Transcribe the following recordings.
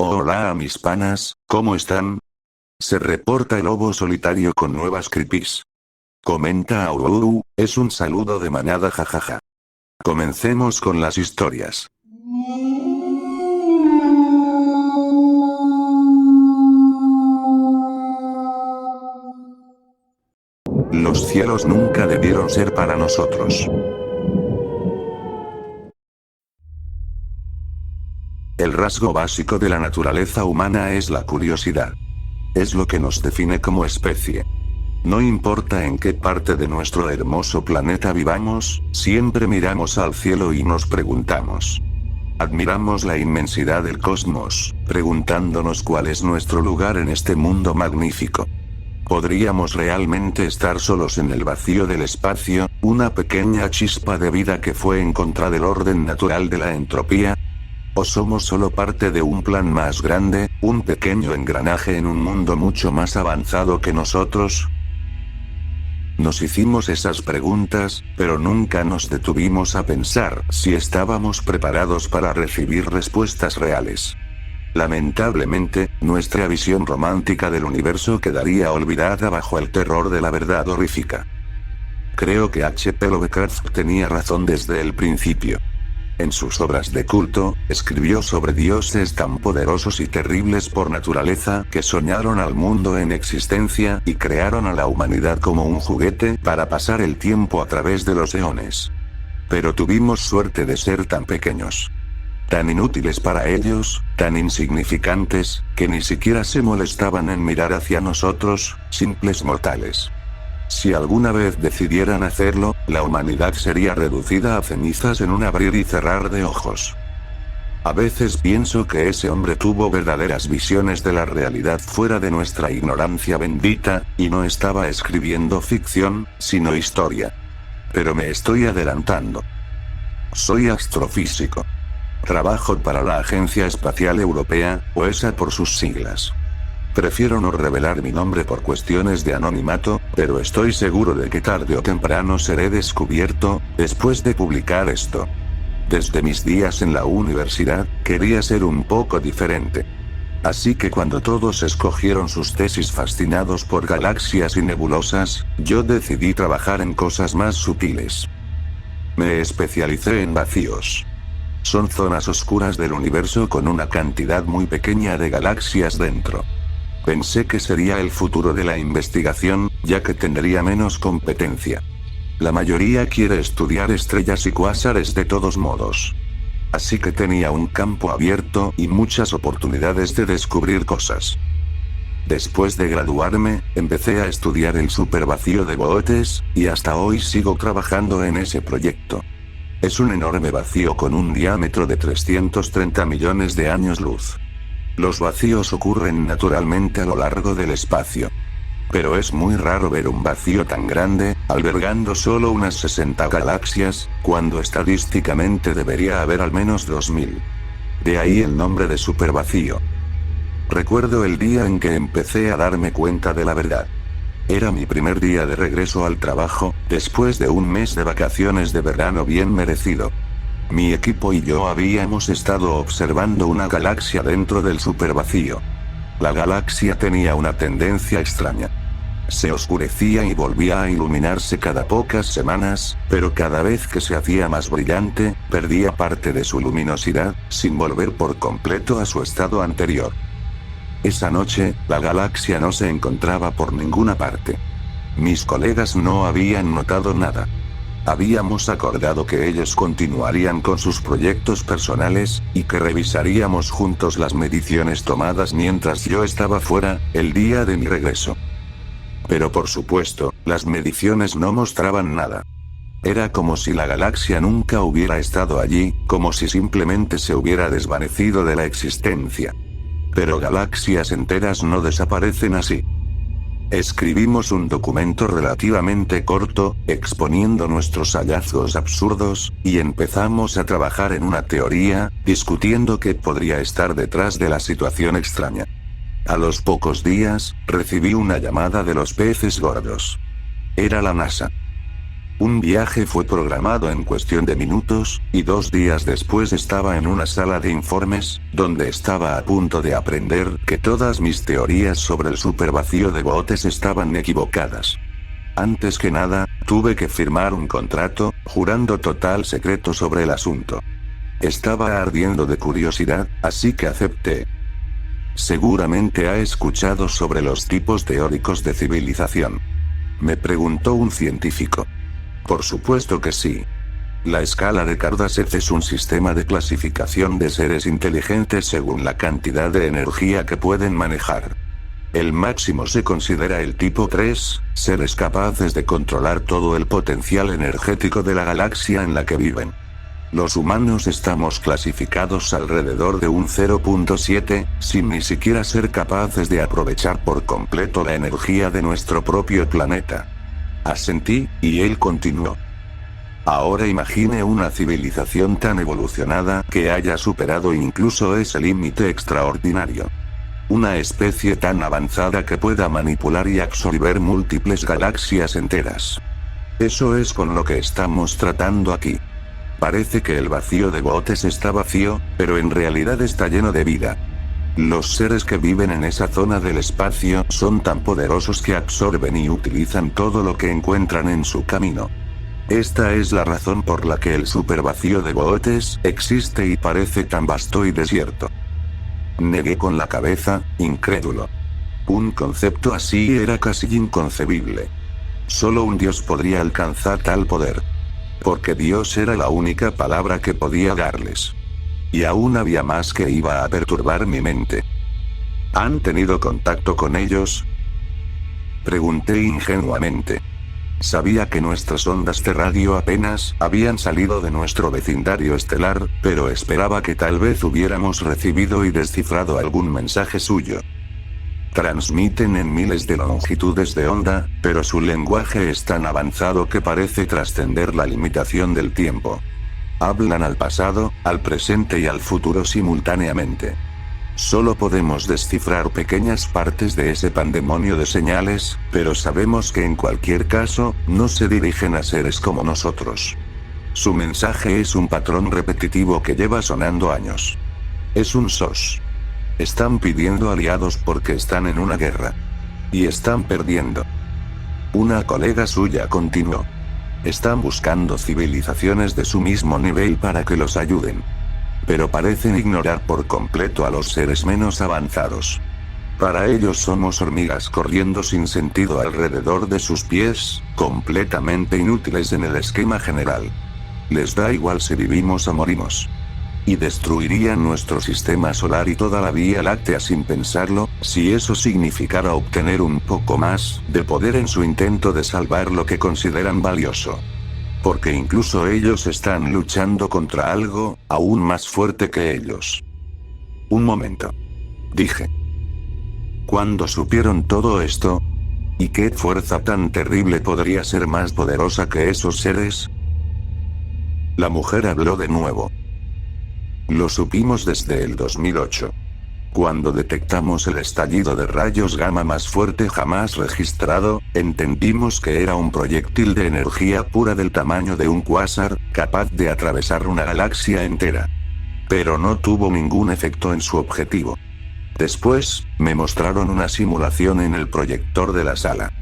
Hola mis panas, ¿cómo están? Se reporta el lobo solitario con nuevas creepies. Comenta Aururu, es un saludo de manada jajaja. Comencemos con las historias. Los cielos nunca debieron ser para nosotros. El rasgo básico de la naturaleza humana es la curiosidad. Es lo que nos define como especie. No importa en qué parte de nuestro hermoso planeta vivamos, siempre miramos al cielo y nos preguntamos. Admiramos la inmensidad del cosmos, preguntándonos cuál es nuestro lugar en este mundo magnífico. ¿Podríamos realmente estar solos en el vacío del espacio, una pequeña chispa de vida que fue en contra del orden natural de la entropía? ¿O somos solo parte de un plan más grande, un pequeño engranaje en un mundo mucho más avanzado que nosotros? Nos hicimos esas preguntas, pero nunca nos detuvimos a pensar si estábamos preparados para recibir respuestas reales. Lamentablemente, nuestra visión romántica del universo quedaría olvidada bajo el terror de la verdad horrífica. Creo que H.P. Lovecraft tenía razón desde el principio. En sus obras de culto, escribió sobre dioses tan poderosos y terribles por naturaleza que soñaron al mundo en existencia y crearon a la humanidad como un juguete para pasar el tiempo a través de los eones. Pero tuvimos suerte de ser tan pequeños. Tan inútiles para ellos, tan insignificantes, que ni siquiera se molestaban en mirar hacia nosotros, simples mortales. Si alguna vez decidieran hacerlo, la humanidad sería reducida a cenizas en un abrir y cerrar de ojos. A veces pienso que ese hombre tuvo verdaderas visiones de la realidad fuera de nuestra ignorancia bendita, y no estaba escribiendo ficción, sino historia. Pero me estoy adelantando. Soy astrofísico. Trabajo para la Agencia Espacial Europea, o ESA por sus siglas. Prefiero no revelar mi nombre por cuestiones de anonimato, pero estoy seguro de que tarde o temprano seré descubierto, después de publicar esto. Desde mis días en la universidad, quería ser un poco diferente. Así que cuando todos escogieron sus tesis fascinados por galaxias y nebulosas, yo decidí trabajar en cosas más sutiles. Me especialicé en vacíos. Son zonas oscuras del universo con una cantidad muy pequeña de galaxias dentro. Pensé que sería el futuro de la investigación, ya que tendría menos competencia. La mayoría quiere estudiar estrellas y cuásares de todos modos. Así que tenía un campo abierto y muchas oportunidades de descubrir cosas. Después de graduarme, empecé a estudiar el supervacío de Boötes, y hasta hoy sigo trabajando en ese proyecto. Es un enorme vacío con un diámetro de 330 millones de años luz. Los vacíos ocurren naturalmente a lo largo del espacio. Pero es muy raro ver un vacío tan grande, albergando solo unas 60 galaxias, cuando estadísticamente debería haber al menos 2000. De ahí el nombre de supervacío. Recuerdo el día en que empecé a darme cuenta de la verdad. Era mi primer día de regreso al trabajo, después de un mes de vacaciones de verano bien merecido. Mi equipo y yo habíamos estado observando una galaxia dentro del supervacío. La galaxia tenía una tendencia extraña. Se oscurecía y volvía a iluminarse cada pocas semanas, pero cada vez que se hacía más brillante, perdía parte de su luminosidad, sin volver por completo a su estado anterior. Esa noche, la galaxia no se encontraba por ninguna parte. Mis colegas no habían notado nada. Habíamos acordado que ellos continuarían con sus proyectos personales, y que revisaríamos juntos las mediciones tomadas mientras yo estaba fuera, el día de mi regreso. Pero por supuesto, las mediciones no mostraban nada. Era como si la galaxia nunca hubiera estado allí, como si simplemente se hubiera desvanecido de la existencia. Pero galaxias enteras no desaparecen así. Escribimos un documento relativamente corto, exponiendo nuestros hallazgos absurdos, y empezamos a trabajar en una teoría, discutiendo qué podría estar detrás de la situación extraña. A los pocos días, recibí una llamada de los peces gordos. Era la NASA. Un viaje fue programado en cuestión de minutos, y 2 días después estaba en una sala de informes, donde estaba a punto de aprender que todas mis teorías sobre el supervacío de botes estaban equivocadas. Antes que nada, tuve que firmar un contrato, jurando total secreto sobre el asunto. Estaba ardiendo de curiosidad, así que acepté. Seguramente ha escuchado sobre los tipos teóricos de civilización. Me preguntó un científico. Por supuesto que sí. La escala de Kardashev es un sistema de clasificación de seres inteligentes según la cantidad de energía que pueden manejar. El máximo se considera el tipo 3, seres capaces de controlar todo el potencial energético de la galaxia en la que viven. Los humanos estamos clasificados alrededor de un 0.7, sin ni siquiera ser capaces de aprovechar por completo la energía de nuestro propio planeta. Asentí, y él continuó. Ahora imagine una civilización tan evolucionada que haya superado incluso ese límite extraordinario. Una especie tan avanzada que pueda manipular y absorber múltiples galaxias enteras. Eso es con lo que estamos tratando aquí. Parece que el vacío de botes está vacío, pero en realidad está lleno de vida. Los seres que viven en esa zona del espacio son tan poderosos que absorben y utilizan todo lo que encuentran en su camino. Esta es la razón por la que el supervacío de botes existe y parece tan vasto y desierto. Negué con la cabeza, incrédulo. Un concepto así era casi inconcebible. Solo un dios podría alcanzar tal poder. Porque Dios era la única palabra que podía darles. Y aún había más que iba a perturbar mi mente. ¿Han tenido contacto con ellos? Pregunté ingenuamente. Sabía que nuestras ondas de radio apenas habían salido de nuestro vecindario estelar, pero esperaba que tal vez hubiéramos recibido y descifrado algún mensaje suyo. Transmiten en miles de longitudes de onda, pero su lenguaje es tan avanzado que parece trascender la limitación del tiempo. Hablan al pasado, al presente y al futuro simultáneamente. Solo podemos descifrar pequeñas partes de ese pandemonio de señales, pero sabemos que en cualquier caso, no se dirigen a seres como nosotros. Su mensaje es un patrón repetitivo que lleva sonando años. Es un SOS. Están pidiendo aliados porque están en una guerra. Y están perdiendo. Una colega suya continuó. Están buscando civilizaciones de su mismo nivel para que los ayuden. Pero parecen ignorar por completo a los seres menos avanzados. Para ellos somos hormigas corriendo sin sentido alrededor de sus pies, completamente inútiles en el esquema general. Les da igual si vivimos o morimos. Y destruirían nuestro sistema solar y toda la Vía Láctea sin pensarlo, si eso significara obtener un poco más de poder en su intento de salvar lo que consideran valioso. Porque incluso ellos están luchando contra algo aún más fuerte que ellos. Un momento. Dije. ¿Cuándo supieron todo esto? ¿Y qué fuerza tan terrible podría ser más poderosa que esos seres? La mujer habló de nuevo. Lo supimos desde el 2008. Cuando detectamos el estallido de rayos gamma más fuerte jamás registrado, entendimos que era un proyectil de energía pura del tamaño de un cuásar, capaz de atravesar una galaxia entera. Pero no tuvo ningún efecto en su objetivo. Después, me mostraron una simulación en el proyector de la sala.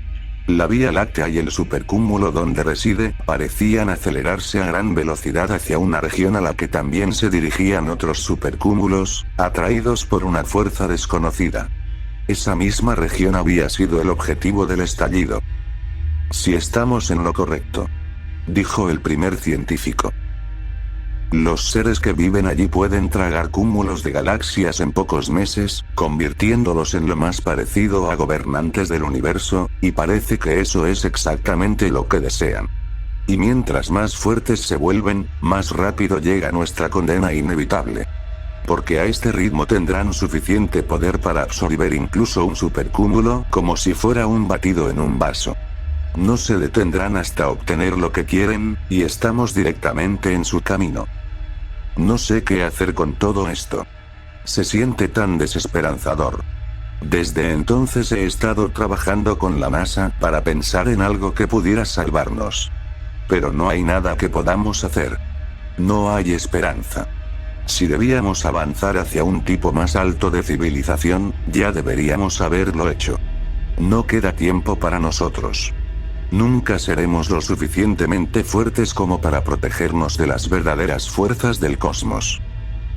La Vía Láctea y el supercúmulo donde reside parecían acelerarse a gran velocidad hacia una región a la que también se dirigían otros supercúmulos, atraídos por una fuerza desconocida. Esa misma región había sido el objetivo del estallido. Si estamos en lo correcto, dijo el primer científico. Los seres que viven allí pueden tragar cúmulos de galaxias en pocos meses, convirtiéndolos en lo más parecido a gobernantes del universo, y parece que eso es exactamente lo que desean. Y mientras más fuertes se vuelven, más rápido llega nuestra condena inevitable. Porque a este ritmo tendrán suficiente poder para absorber incluso un supercúmulo como si fuera un batido en un vaso. No se detendrán hasta obtener lo que quieren, y estamos directamente en su camino. No sé qué hacer con todo esto. Se siente tan desesperanzador. Desde entonces he estado trabajando con la NASA para pensar en algo que pudiera salvarnos. Pero no hay nada que podamos hacer. No hay esperanza. Si debíamos avanzar hacia un tipo más alto de civilización, ya deberíamos haberlo hecho. No queda tiempo para nosotros. Nunca seremos lo suficientemente fuertes como para protegernos de las verdaderas fuerzas del cosmos.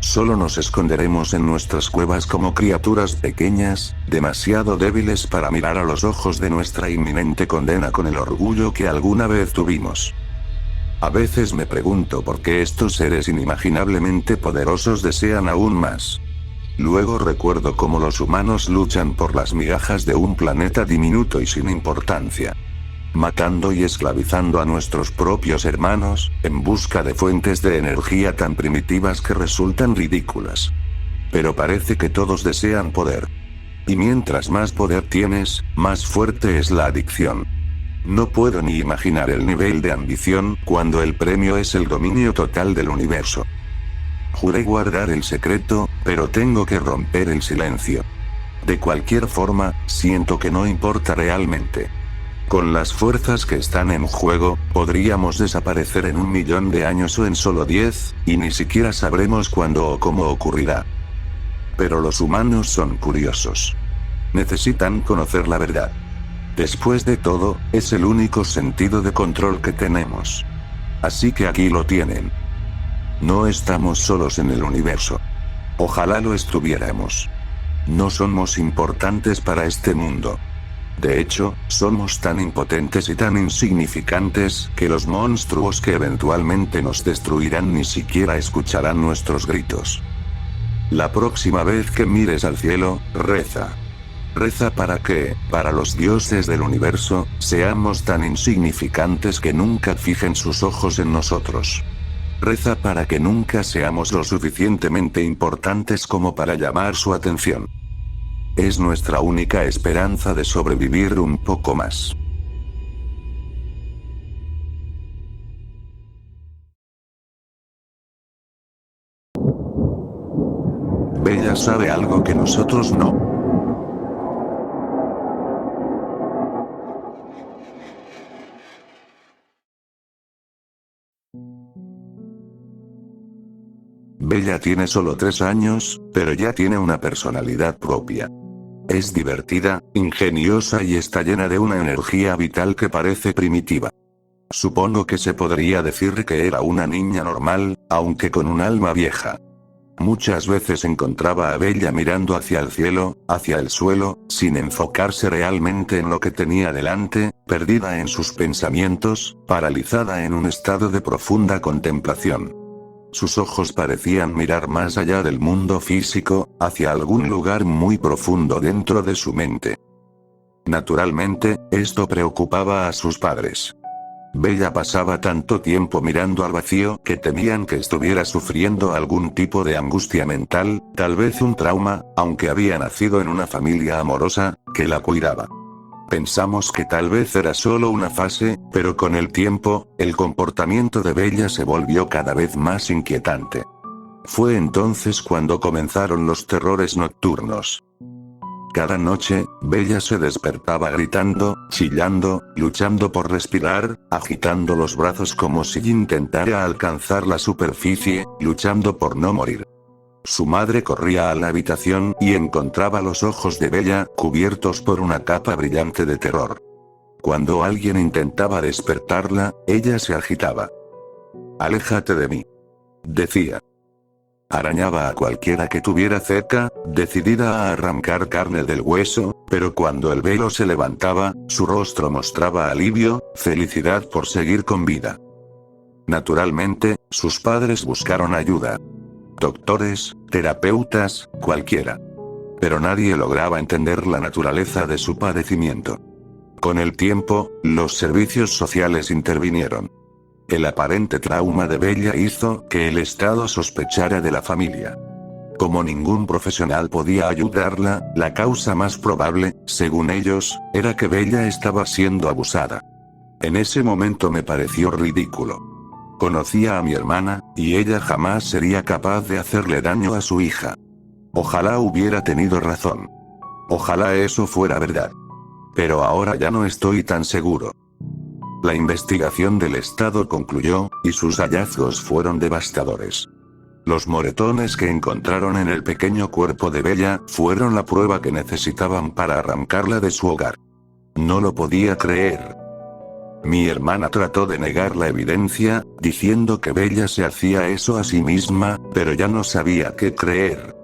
Solo nos esconderemos en nuestras cuevas como criaturas pequeñas, demasiado débiles para mirar a los ojos de nuestra inminente condena con el orgullo que alguna vez tuvimos. A veces me pregunto por qué estos seres inimaginablemente poderosos desean aún más. Luego recuerdo cómo los humanos luchan por las migajas de un planeta diminuto y sin importancia. Matando y esclavizando a nuestros propios hermanos, en busca de fuentes de energía tan primitivas que resultan ridículas. Pero parece que todos desean poder. Y mientras más poder tienes, más fuerte es la adicción. No puedo ni imaginar el nivel de ambición cuando el premio es el dominio total del universo. Juré guardar el secreto, pero tengo que romper el silencio. De cualquier forma, siento que no importa realmente. Con las fuerzas que están en juego, podríamos desaparecer en 1.000.000 de años o en solo 10, y ni siquiera sabremos cuándo o cómo ocurrirá. Pero los humanos son curiosos. Necesitan conocer la verdad. Después de todo, es el único sentido de control que tenemos. Así que aquí lo tienen. No estamos solos en el universo. Ojalá lo estuviéramos. No somos importantes para este mundo. De hecho, somos tan impotentes y tan insignificantes que los monstruos que eventualmente nos destruirán ni siquiera escucharán nuestros gritos. La próxima vez que mires al cielo, reza. Reza para que, para los dioses del universo, seamos tan insignificantes que nunca fijen sus ojos en nosotros. Reza para que nunca seamos lo suficientemente importantes como para llamar su atención. Es nuestra única esperanza de sobrevivir un poco más. Bella sabe algo que nosotros no. Bella tiene solo 3 años, pero ya tiene una personalidad propia. Es divertida, ingeniosa y está llena de una energía vital que parece primitiva. Supongo que se podría decir que era una niña normal, aunque con un alma vieja. Muchas veces encontraba a Bella mirando hacia el cielo, hacia el suelo, sin enfocarse realmente en lo que tenía delante, perdida en sus pensamientos, paralizada en un estado de profunda contemplación. Sus ojos parecían mirar más allá del mundo físico, hacia algún lugar muy profundo dentro de su mente. Naturalmente, esto preocupaba a sus padres. Bella pasaba tanto tiempo mirando al vacío que temían que estuviera sufriendo algún tipo de angustia mental, tal vez un trauma, aunque había nacido en una familia amorosa, que la cuidaba. Pensamos que tal vez era solo una fase, pero con el tiempo, el comportamiento de Bella se volvió cada vez más inquietante. Fue entonces cuando comenzaron los terrores nocturnos. Cada noche, Bella se despertaba gritando, chillando, luchando por respirar, agitando los brazos como si intentara alcanzar la superficie, luchando por no morir. Su madre corría a la habitación y encontraba los ojos de Bella cubiertos por una capa brillante de terror. Cuando alguien intentaba despertarla, ella se agitaba. «Aléjate de mí», decía. Arañaba a cualquiera que tuviera cerca, decidida a arrancar carne del hueso, pero cuando el velo se levantaba, su rostro mostraba alivio, felicidad por seguir con vida. Naturalmente, sus padres buscaron ayuda. Doctores, terapeutas, cualquiera. Pero nadie lograba entender la naturaleza de su padecimiento. Con el tiempo, los servicios sociales intervinieron. El aparente trauma de Bella hizo que el Estado sospechara de la familia. Como ningún profesional podía ayudarla, la causa más probable, según ellos, era que Bella estaba siendo abusada. En ese momento me pareció ridículo. Conocía a mi hermana, y ella jamás sería capaz de hacerle daño a su hija. Ojalá hubiera tenido razón. Ojalá eso fuera verdad. Pero ahora ya no estoy tan seguro. La investigación del Estado concluyó, y sus hallazgos fueron devastadores. Los moretones que encontraron en el pequeño cuerpo de Bella fueron la prueba que necesitaban para arrancarla de su hogar. No lo podía creer. Mi hermana trató de negar la evidencia, diciendo que Bella se hacía eso a sí misma, pero ya no sabía qué creer.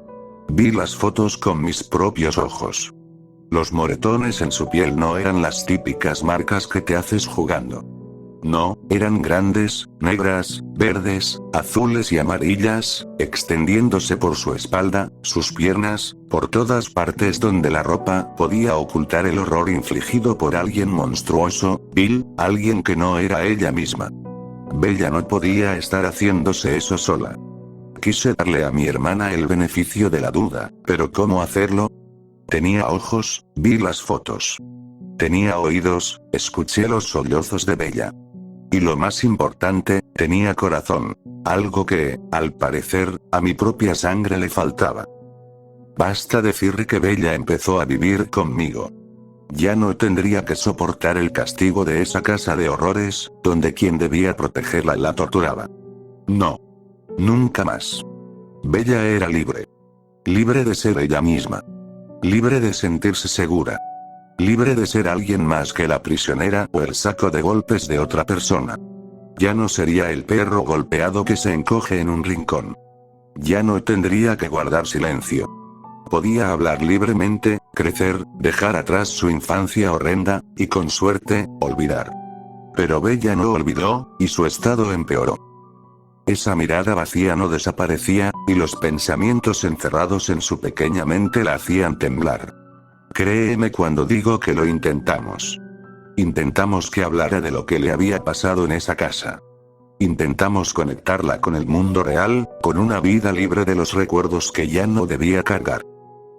Vi las fotos con mis propios ojos. Los moretones en su piel no eran las típicas marcas que te haces jugando. No, eran grandes, negras, verdes, azules y amarillas, extendiéndose por su espalda, sus piernas, por todas partes donde la ropa podía ocultar el horror infligido por alguien monstruoso, vil, alguien que no era ella misma. Bella no podía estar haciéndose eso sola. Quise darle a mi hermana el beneficio de la duda, pero ¿cómo hacerlo? Tenía ojos, vi las fotos. Tenía oídos, escuché los sollozos de Bella. Y lo más importante, tenía corazón. Algo que, al parecer, a mi propia sangre le faltaba. Basta decir que Bella empezó a vivir conmigo. Ya no tendría que soportar el castigo de esa casa de horrores, donde quien debía protegerla la torturaba. No. Nunca más. Bella era libre. Libre de ser ella misma. Libre de sentirse segura. Libre de ser alguien más que la prisionera o el saco de golpes de otra persona. Ya no sería el perro golpeado que se encoge en un rincón. Ya no tendría que guardar silencio. Podía hablar libremente, crecer, dejar atrás su infancia horrenda, y con suerte, olvidar. Pero Bella no olvidó, y su estado empeoró. Esa mirada vacía no desaparecía, y los pensamientos encerrados en su pequeña mente la hacían temblar. Créeme cuando digo que lo intentamos. Intentamos que hablara de lo que le había pasado en esa casa. Intentamos conectarla con el mundo real, con una vida libre de los recuerdos que ya no debía cargar.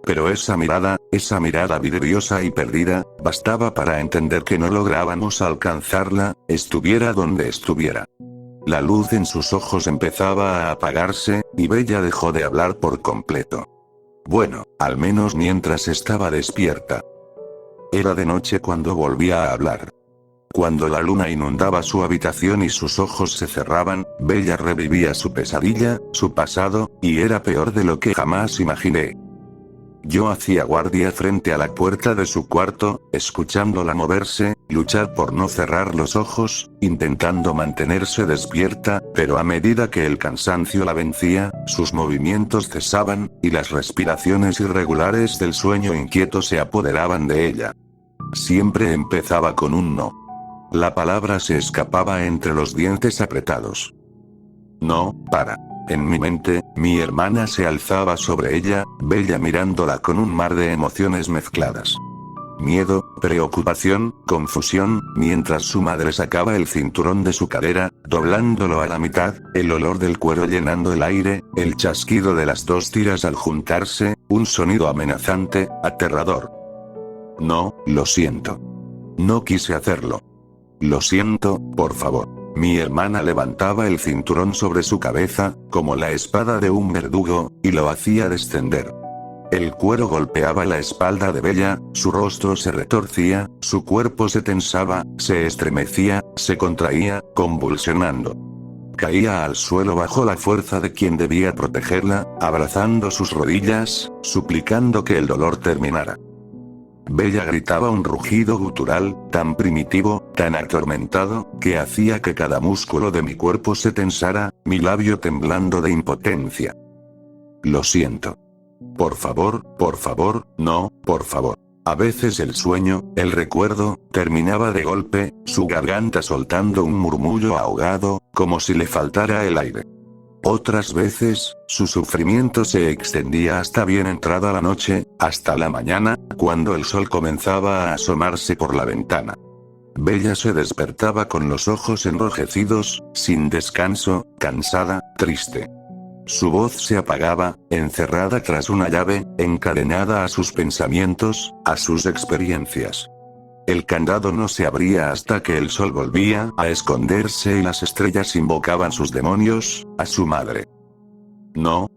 Pero esa mirada vidriosa y perdida, bastaba para entender que no lográbamos alcanzarla, estuviera donde estuviera. La luz en sus ojos empezaba a apagarse, y Bella dejó de hablar por completo. Bueno, al menos mientras estaba despierta. Era de noche cuando volvía a hablar. Cuando la luna inundaba su habitación y sus ojos se cerraban, Bella revivía su pesadilla, su pasado, y era peor de lo que jamás imaginé. Yo hacía guardia frente a la puerta de su cuarto, escuchándola moverse, luchar por no cerrar los ojos, intentando mantenerse despierta, pero a medida que el cansancio la vencía, sus movimientos cesaban, y las respiraciones irregulares del sueño inquieto se apoderaban de ella. Siempre empezaba con un no. La palabra se escapaba entre los dientes apretados. No, para. En mi mente, mi hermana se alzaba sobre ella, Bella mirándola con un mar de emociones mezcladas. Miedo, preocupación, confusión, mientras su madre sacaba el cinturón de su cadera, doblándolo a la mitad, el olor del cuero llenando el aire, el chasquido de las dos tiras al juntarse, un sonido amenazante, aterrador. No, lo siento. No quise hacerlo. Lo siento, por favor. Mi hermana levantaba el cinturón sobre su cabeza, como la espada de un verdugo, y lo hacía descender. El cuero golpeaba la espalda de Bella, su rostro se retorcía, su cuerpo se tensaba, se estremecía, se contraía, convulsionando. Caía al suelo bajo la fuerza de quien debía protegerla, abrazando sus rodillas, suplicando que el dolor terminara. Bella gritaba un rugido gutural, tan primitivo, tan atormentado, que hacía que cada músculo de mi cuerpo se tensara, mi labio temblando de impotencia. Lo siento. Por favor, no, por favor. A veces el sueño, el recuerdo, terminaba de golpe, su garganta soltando un murmullo ahogado, como si le faltara el aire. Otras veces, su sufrimiento se extendía hasta bien entrada la noche, hasta la mañana, cuando el sol comenzaba a asomarse por la ventana. Bella se despertaba con los ojos enrojecidos, sin descanso, cansada, triste. Su voz se apagaba, encerrada tras una llave, encadenada a sus pensamientos, a sus experiencias. El candado no se abría hasta que el sol volvía a esconderse y las estrellas invocaban sus demonios, a su madre. No,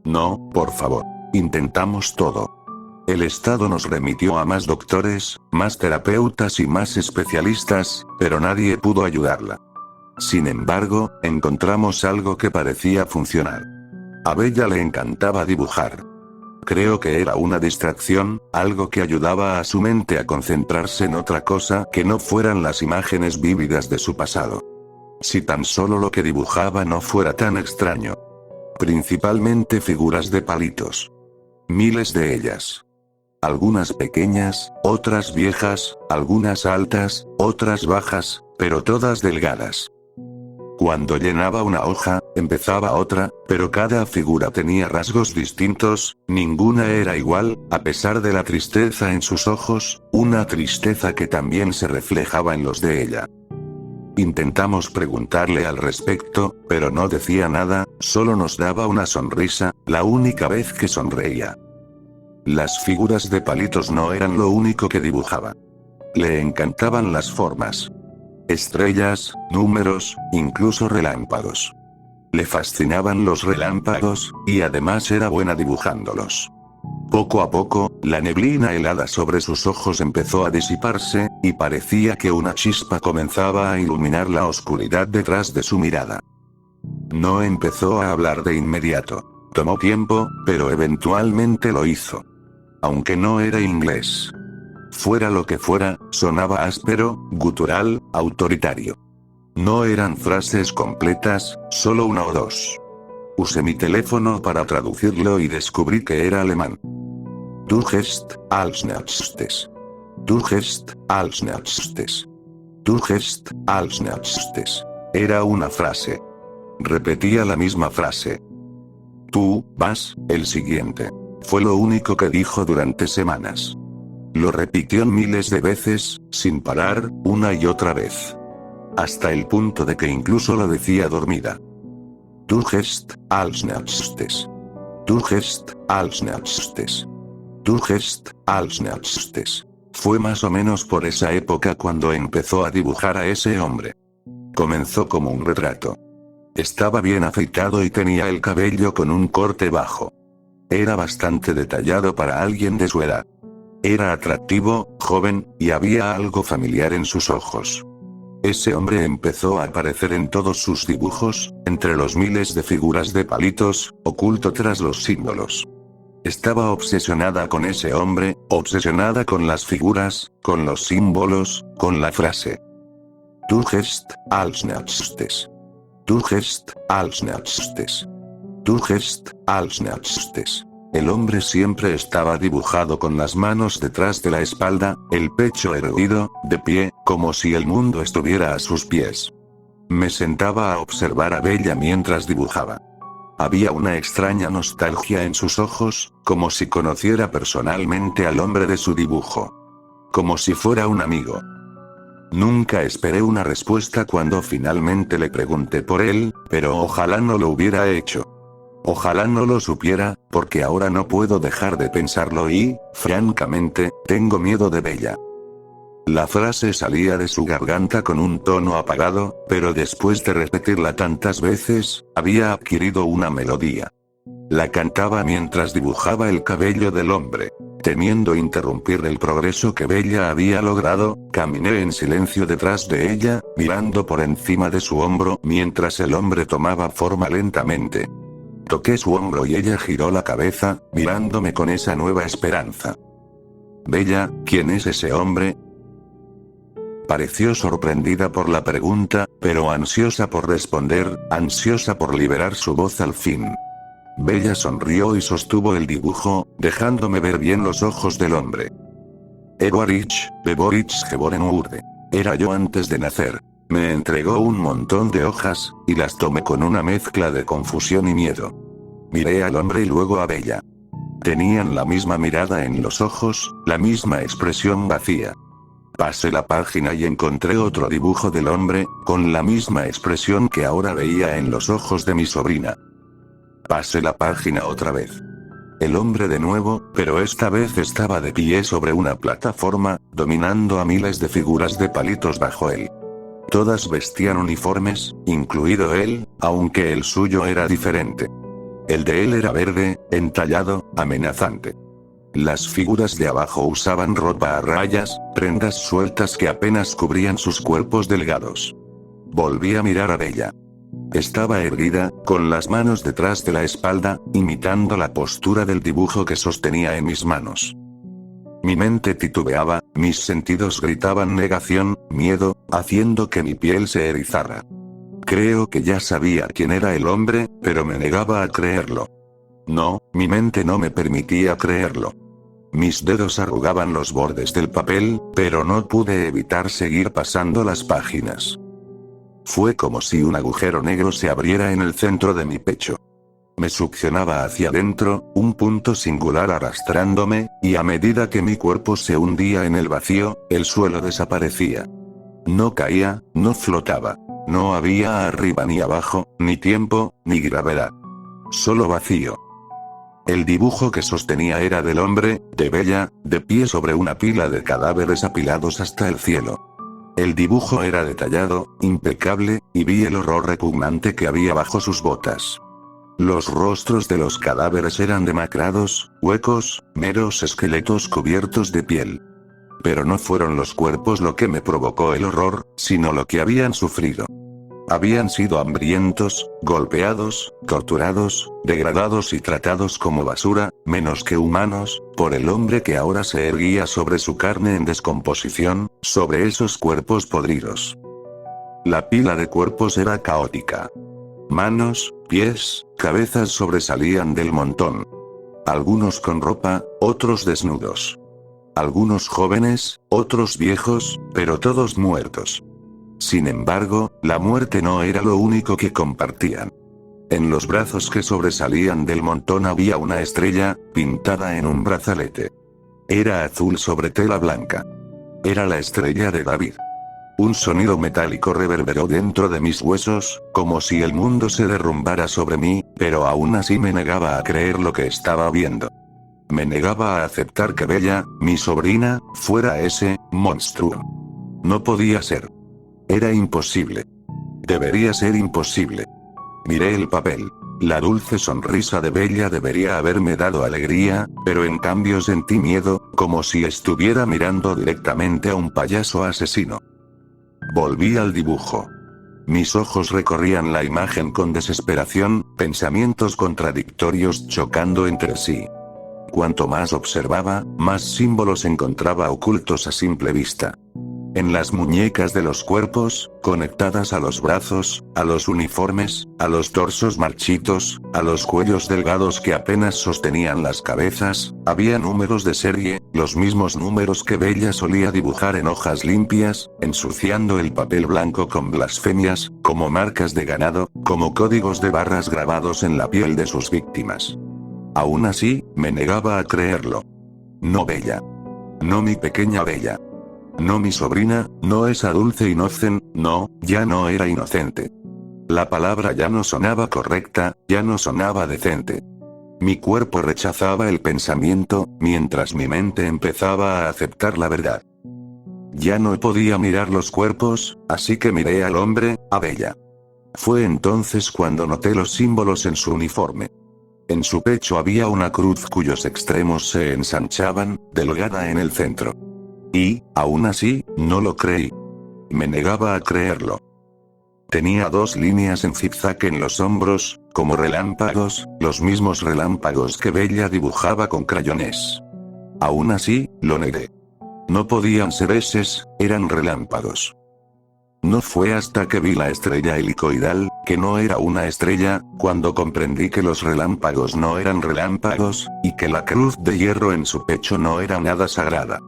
por favor. Intentamos todo. El Estado nos remitió a más doctores, más terapeutas y más especialistas, pero nadie pudo ayudarla. Sin embargo, encontramos algo que parecía funcionar. A Bella le encantaba dibujar. Creo que era una distracción, algo que ayudaba a su mente a concentrarse en otra cosa que no fueran las imágenes vívidas de su pasado. Si tan solo lo que dibujaba no fuera tan extraño. Principalmente figuras de palitos. Miles de ellas. Algunas pequeñas, otras viejas, algunas altas, otras bajas, pero todas delgadas. Cuando llenaba una hoja, empezaba otra, pero cada figura tenía rasgos distintos, ninguna era igual, a pesar de la tristeza en sus ojos, una tristeza que también se reflejaba en los de ella. Intentamos preguntarle al respecto, pero no decía nada, solo nos daba una sonrisa, la única vez que sonreía. Las figuras de palitos no eran lo único que dibujaba. Le encantaban las formas. Estrellas, números, incluso relámpagos. Le fascinaban los relámpagos, y además era buena dibujándolos. Poco a poco, la neblina helada sobre sus ojos empezó a disiparse, y parecía que una chispa comenzaba a iluminar la oscuridad detrás de su mirada. No empezó a hablar de inmediato. Tomó tiempo, pero eventualmente lo hizo. Aunque no era inglés. Fuera lo que fuera, sonaba áspero, gutural, autoritario. No eran frases completas, solo una o dos. Usé mi teléfono para traducirlo y descubrí que era alemán. Du hast als nächstes. Du hast als nächstes. Du hast als nächstes. Era una frase. Repetía la misma frase. Tú, vas, el siguiente. Fue lo único que dijo durante semanas. Lo repitió miles de veces, sin parar, una y otra vez. Hasta el punto de que incluso lo decía dormida. Du hast als nächstes. Du hast als nächstes. Du hast als nächstes. Fue más o menos por esa época cuando empezó a dibujar a ese hombre. Comenzó como un retrato. Estaba bien afeitado y tenía el cabello con un corte bajo. Era bastante detallado para alguien de su edad. Era atractivo, joven, y había algo familiar en sus ojos. Ese hombre empezó a aparecer en todos sus dibujos, entre los miles de figuras de palitos, oculto tras los símbolos. Estaba obsesionada con ese hombre, obsesionada con las figuras, con los símbolos, con la frase. Du hast als nächstes. Du hast als nächstes. Du hast als nächstes. El hombre siempre estaba dibujado con las manos detrás de la espalda, el pecho erguido, de pie, como si el mundo estuviera a sus pies. Me sentaba a observar a Bella mientras dibujaba. Había una extraña nostalgia en sus ojos, como si conociera personalmente al hombre de su dibujo. Como si fuera un amigo. Nunca esperé una respuesta cuando finalmente le pregunté por él, pero ojalá no lo hubiera hecho. Ojalá no lo supiera, porque ahora no puedo dejar de pensarlo y, francamente, tengo miedo de Bella. La frase salía de su garganta con un tono apagado, pero después de repetirla tantas veces, había adquirido una melodía. La cantaba mientras dibujaba el cabello del hombre. Temiendo interrumpir el progreso que Bella había logrado, caminé en silencio detrás de ella, mirando por encima de su hombro mientras el hombre tomaba forma lentamente. Toqué su hombro y ella giró la cabeza, mirándome con esa nueva esperanza. Bella, ¿quién es ese hombre? Pareció sorprendida por la pregunta, pero ansiosa por responder, ansiosa por liberar su voz al fin. Bella sonrió y sostuvo el dibujo, dejándome ver bien los ojos del hombre. Ewarich, Beborich Geboren Urde. Era yo antes de nacer. Me entregó un montón de hojas, y las tomé con una mezcla de confusión y miedo. Miré al hombre y luego a Bella. Tenían la misma mirada en los ojos, la misma expresión vacía. Pasé la página y encontré otro dibujo del hombre, con la misma expresión que ahora veía en los ojos de mi sobrina. Pasé la página otra vez. El hombre de nuevo, pero esta vez estaba de pie sobre una plataforma, dominando a miles de figuras de palitos bajo él. Todas vestían uniformes, incluido él, aunque el suyo era diferente. El de él era verde, entallado, amenazante. Las figuras de abajo usaban ropa a rayas, prendas sueltas que apenas cubrían sus cuerpos delgados. Volví a mirar a Bella. Estaba erguida, con las manos detrás de la espalda, imitando la postura del dibujo que sostenía en mis manos. Mi mente titubeaba, mis sentidos gritaban negación, miedo, haciendo que mi piel se erizara. Creo que ya sabía quién era el hombre, pero me negaba a creerlo. No, mi mente no me permitía creerlo. Mis dedos arrugaban los bordes del papel, pero no pude evitar seguir pasando las páginas. Fue como si un agujero negro se abriera en el centro de mi pecho. Me succionaba hacia adentro, un punto singular arrastrándome, y a medida que mi cuerpo se hundía en el vacío, el suelo desaparecía. No caía, no flotaba. No había arriba ni abajo, ni tiempo, ni gravedad. Solo vacío. El dibujo que sostenía era del hombre, de Bella, de pie sobre una pila de cadáveres apilados hasta el cielo. El dibujo era detallado, impecable, y vi el horror repugnante que había bajo sus botas. Los rostros de los cadáveres eran demacrados, huecos, meros esqueletos cubiertos de piel. Pero no fueron los cuerpos lo que me provocó el horror, sino lo que habían sufrido. Habían sido hambrientos, golpeados, torturados, degradados y tratados como basura, menos que humanos, por el hombre que ahora se erguía sobre su carne en descomposición, sobre esos cuerpos podridos. La pila de cuerpos era caótica. Manos, pies, cabezas sobresalían del montón. Algunos con ropa, otros desnudos. Algunos jóvenes, otros viejos, pero todos muertos. Sin embargo, la muerte no era lo único que compartían. En los brazos que sobresalían del montón había una estrella, pintada en un brazalete. Era azul sobre tela blanca. Era la estrella de David. Un sonido metálico reverberó dentro de mis huesos, como si el mundo se derrumbara sobre mí, pero aún así me negaba a creer lo que estaba viendo. Me negaba a aceptar que Bella, mi sobrina, fuera ese monstruo. No podía ser. Era imposible. Debería ser imposible. Miré el papel. La dulce sonrisa de Bella debería haberme dado alegría, pero en cambio sentí miedo, como si estuviera mirando directamente a un payaso asesino. Volví al dibujo. Mis ojos recorrían la imagen con desesperación, pensamientos contradictorios chocando entre sí. Cuanto más observaba, más símbolos encontraba ocultos a simple vista. En las muñecas de los cuerpos, conectadas a los brazos, a los uniformes, a los torsos marchitos, a los cuellos delgados que apenas sostenían las cabezas, había números de serie, los mismos números que Bella solía dibujar en hojas limpias, ensuciando el papel blanco con blasfemias, como marcas de ganado, como códigos de barras grabados en la piel de sus víctimas. Aún así, me negaba a creerlo. No Bella. No mi pequeña Bella. No mi sobrina, no esa dulce inocente, no, ya no era inocente. La palabra ya no sonaba correcta, ya no sonaba decente. Mi cuerpo rechazaba el pensamiento, mientras mi mente empezaba a aceptar la verdad. Ya no podía mirar los cuerpos, así que miré al hombre, a Bella. Fue entonces cuando noté los símbolos en su uniforme. En su pecho había una cruz cuyos extremos se ensanchaban, delgada en el centro. Y, aún así, no lo creí. Me negaba a creerlo. Tenía dos líneas en zigzag en los hombros, como relámpagos, los mismos relámpagos que Bella dibujaba con crayones. Aún así, lo negué. No podían ser eses, eran relámpagos. No fue hasta que vi la estrella helicoidal, que no era una estrella, cuando comprendí que los relámpagos no eran relámpagos, y que la cruz de hierro en su pecho no era nada sagrada.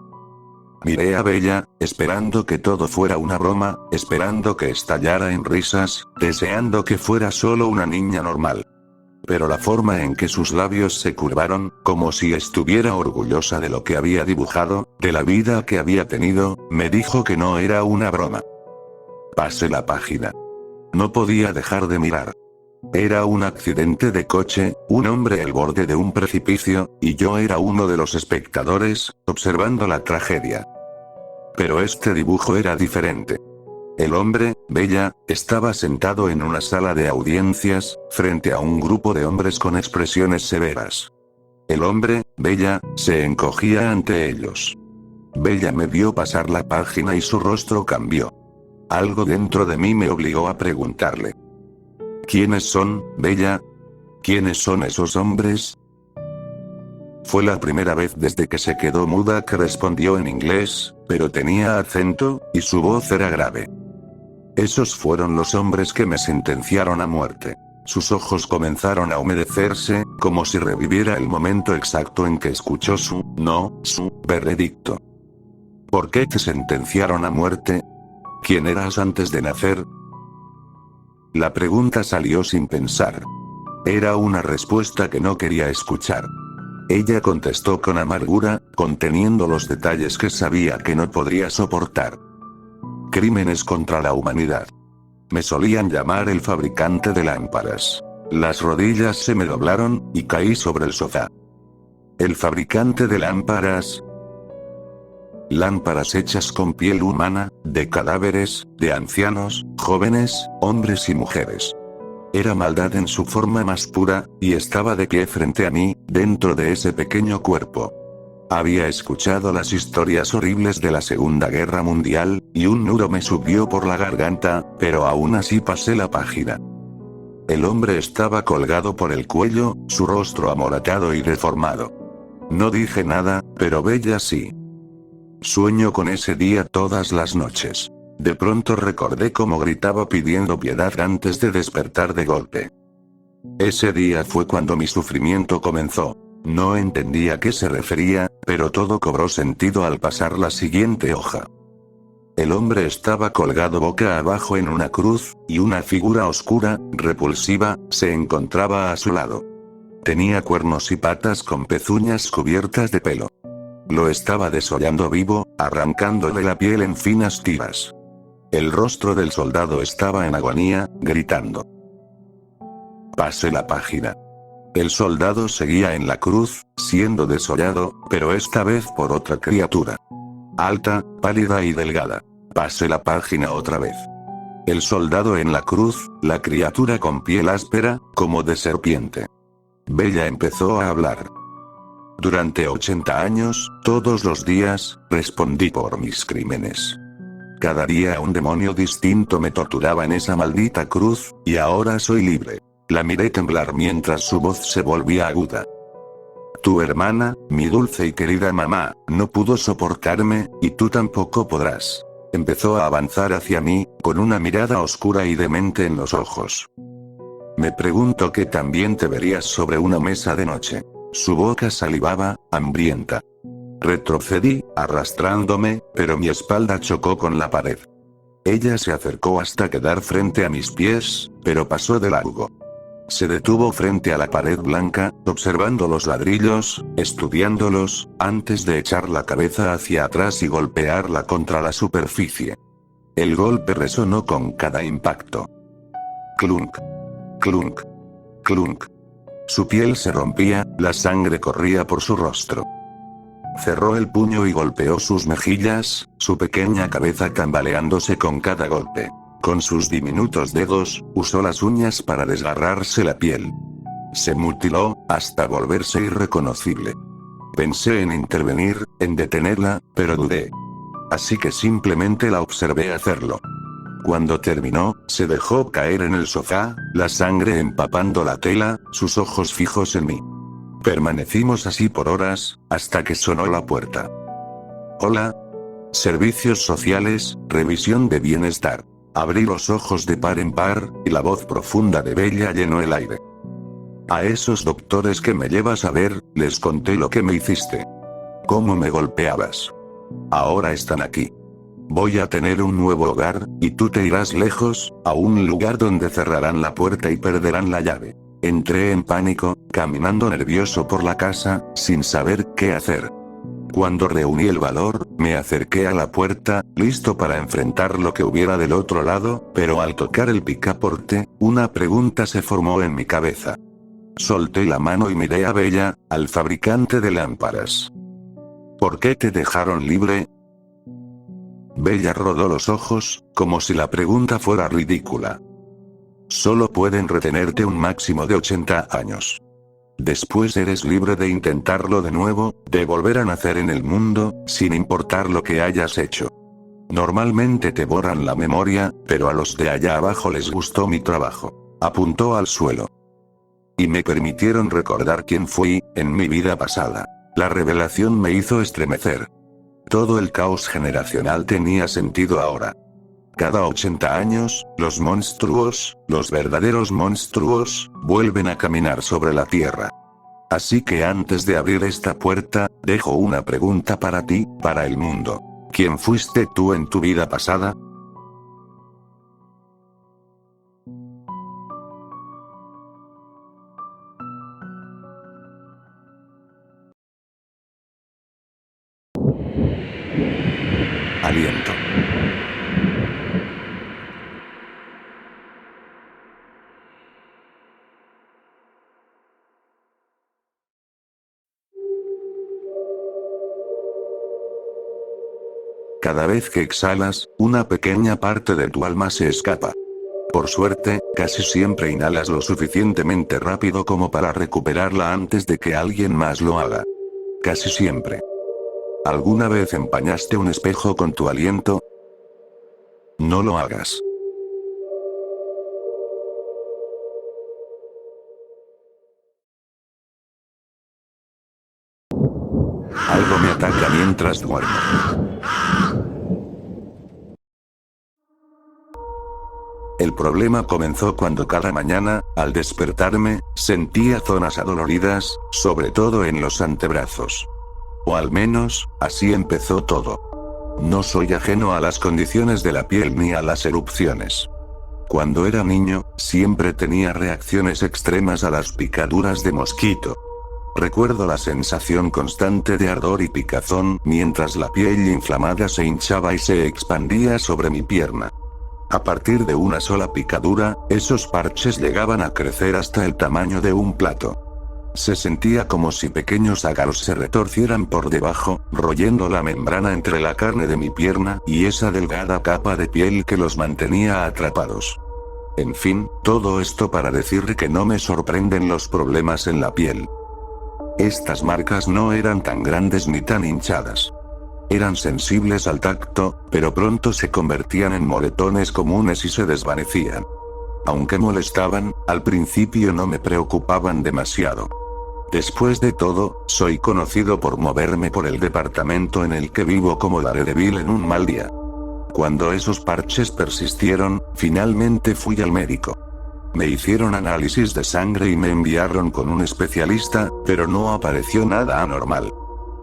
Miré a Bella, esperando que todo fuera una broma, esperando que estallara en risas, deseando que fuera solo una niña normal. Pero la forma en que sus labios se curvaron, como si estuviera orgullosa de lo que había dibujado, de la vida que había tenido, me dijo que no era una broma. Pasé la página. No podía dejar de mirar. Era un accidente de coche, un hombre al borde de un precipicio, y yo era uno de los espectadores, observando la tragedia. Pero este dibujo era diferente. El hombre, Bella, estaba sentado en una sala de audiencias, frente a un grupo de hombres con expresiones severas. El hombre, Bella se encogía ante ellos. Bella me vio pasar la página y su rostro cambió. Algo dentro de mí me obligó a preguntarle. ¿Quiénes son, Bella? ¿Quiénes son esos hombres? Fue la primera vez desde que se quedó muda que respondió en inglés, pero tenía acento, y su voz era grave. Esos fueron los hombres que me sentenciaron a muerte. Sus ojos comenzaron a humedecerse, como si reviviera el momento exacto en que escuchó su veredicto. ¿Por qué te sentenciaron a muerte? ¿Quién eras antes de nacer? La pregunta salió sin pensar. Era una respuesta que no quería escuchar. Ella contestó con amargura, conteniendo los detalles que sabía que no podría soportar. Crímenes contra la humanidad. Me solían llamar el fabricante de lámparas. Las rodillas se me doblaron, y caí sobre el sofá. ¿El fabricante de lámparas? Lámparas hechas con piel humana, de cadáveres, de ancianos, jóvenes, hombres y mujeres. Era maldad en su forma más pura, y estaba de pie frente a mí, dentro de ese pequeño cuerpo. Había escuchado las historias horribles de la Segunda Guerra Mundial, y un nudo me subió por la garganta, pero aún así pasé la página. El hombre estaba colgado por el cuello, su rostro amoratado y deformado. No dije nada, pero Bella sí. Sueño con ese día todas las noches. De pronto recordé cómo gritaba pidiendo piedad antes de despertar de golpe. Ese día fue cuando mi sufrimiento comenzó. No entendía a qué se refería, pero todo cobró sentido al pasar la siguiente hoja. El hombre estaba colgado boca abajo en una cruz, y una figura oscura, repulsiva, se encontraba a su lado. Tenía cuernos y patas con pezuñas cubiertas de pelo. Lo estaba desollando vivo, arrancándole la piel en finas tiras. El rostro del soldado estaba en agonía, gritando. Pasé la página. El soldado seguía en la cruz, siendo desollado, pero esta vez por otra criatura. Alta, pálida y delgada. Pasé la página otra vez. El soldado en la cruz, la criatura con piel áspera, como de serpiente. Bella empezó a hablar. Durante 80 años, todos los días, respondí por mis crímenes. Cada día un demonio distinto me torturaba en esa maldita cruz, y ahora soy libre. La miré temblar mientras su voz se volvía aguda. Tu hermana, mi dulce y querida mamá, no pudo soportarme, y tú tampoco podrás. Empezó a avanzar hacia mí, con una mirada oscura y demente en los ojos. Me pregunto que también te verías sobre una mesa de noche. Su boca salivaba, hambrienta. Retrocedí, arrastrándome, pero mi espalda chocó con la pared. Ella se acercó hasta quedar frente a mis pies, pero pasó de largo. Se detuvo frente a la pared blanca, observando los ladrillos, estudiándolos, antes de echar la cabeza hacia atrás y golpearla contra la superficie. El golpe resonó con cada impacto. Clunk. Clunk. Clunk. Su piel se rompía, la sangre corría por su rostro. Cerró el puño y golpeó sus mejillas, su pequeña cabeza tambaleándose con cada golpe. Con sus diminutos dedos, usó las uñas para desgarrarse la piel. Se mutiló, hasta volverse irreconocible. Pensé en intervenir, en detenerla, pero dudé. Así que simplemente la observé hacerlo. Cuando terminó, se dejó caer en el sofá, la sangre empapando la tela, sus ojos fijos en mí. Permanecimos así por horas, hasta que sonó la puerta. Hola. Servicios sociales, revisión de bienestar. Abrí los ojos de par en par, y la voz profunda de Bella llenó el aire. A esos doctores que me llevas a ver, les conté lo que me hiciste. Cómo me golpeabas. Ahora están aquí. Voy a tener un nuevo hogar, y tú te irás lejos, a un lugar donde cerrarán la puerta y perderán la llave. Entré en pánico, caminando nervioso por la casa, sin saber qué hacer. Cuando reuní el valor, me acerqué a la puerta, listo para enfrentar lo que hubiera del otro lado, pero al tocar el picaporte, una pregunta se formó en mi cabeza. Solté la mano y miré a Bella, al fabricante de lámparas. ¿Por qué te dejaron libre? Bella rodó los ojos, como si la pregunta fuera ridícula. Solo pueden retenerte un máximo de 80 años. Después eres libre de intentarlo de nuevo, de volver a nacer en el mundo, sin importar lo que hayas hecho. Normalmente te borran la memoria, pero a los de allá abajo les gustó mi trabajo. Apuntó al suelo. Y me permitieron recordar quién fui, en mi vida pasada. La revelación me hizo estremecer. Todo el caos generacional tenía sentido ahora. Cada 80 años, los monstruos, los verdaderos monstruos, vuelven a caminar sobre la Tierra. Así que antes de abrir esta puerta, dejo una pregunta para ti, para el mundo. ¿Quién fuiste tú en tu vida pasada? Aliento. Cada vez que exhalas, una pequeña parte de tu alma se escapa. Por suerte, casi siempre inhalas lo suficientemente rápido como para recuperarla antes de que alguien más lo haga. Casi siempre. ¿Alguna vez empañaste un espejo con tu aliento? No lo hagas. Algo me ataca mientras duermo. El problema comenzó cuando cada mañana, al despertarme, sentía zonas adoloridas, sobre todo en los antebrazos. O al menos, así empezó todo. No soy ajeno a las condiciones de la piel ni a las erupciones. Cuando era niño, siempre tenía reacciones extremas a las picaduras de mosquito. Recuerdo la sensación constante de ardor y picazón mientras la piel inflamada se hinchaba y se expandía sobre mi pierna. A partir de una sola picadura, esos parches llegaban a crecer hasta el tamaño de un plato. Se sentía como si pequeños ágaros se retorcieran por debajo, royendo la membrana entre la carne de mi pierna y esa delgada capa de piel que los mantenía atrapados. En fin, todo esto para decir que no me sorprenden los problemas en la piel. Estas marcas no eran tan grandes ni tan hinchadas. Eran sensibles al tacto, pero pronto se convertían en moretones comunes y se desvanecían. Aunque molestaban, al principio no me preocupaban demasiado. Después de todo, soy conocido por moverme por el departamento en el que vivo como Daredevil en un mal día. Cuando esos parches persistieron, finalmente fui al médico. Me hicieron análisis de sangre y me enviaron con un especialista, pero no apareció nada anormal.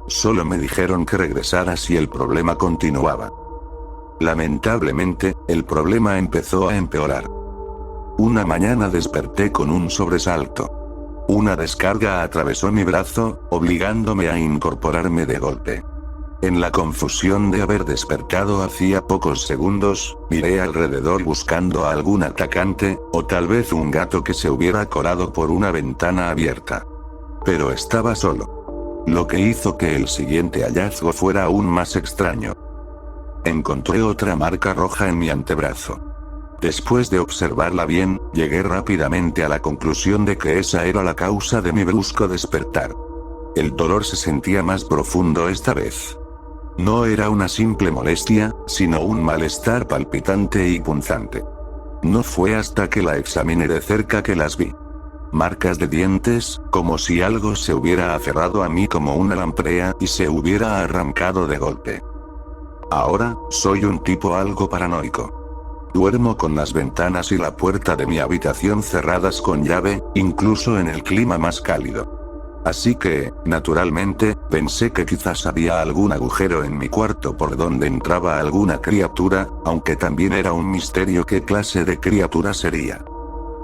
Solo me dijeron que regresara si el problema continuaba. Lamentablemente, el problema empezó a empeorar. Una mañana desperté con un sobresalto. Una descarga atravesó mi brazo, obligándome a incorporarme de golpe. En la confusión de haber despertado hacía pocos segundos, miré alrededor buscando a algún atacante, o tal vez un gato que se hubiera colado por una ventana abierta. Pero estaba solo. Lo que hizo que el siguiente hallazgo fuera aún más extraño. Encontré otra marca roja en mi antebrazo. Después de observarla bien, llegué rápidamente a la conclusión de que esa era la causa de mi brusco despertar. El dolor se sentía más profundo esta vez. No era una simple molestia, sino un malestar palpitante y punzante. No fue hasta que la examiné de cerca que las vi. Marcas de dientes, como si algo se hubiera aferrado a mí como una lamprea y se hubiera arrancado de golpe. Ahora, soy un tipo algo paranoico. Duermo con las ventanas y la puerta de mi habitación cerradas con llave, incluso en el clima más cálido. Así que, naturalmente, pensé que quizás había algún agujero en mi cuarto por donde entraba alguna criatura, aunque también era un misterio qué clase de criatura sería.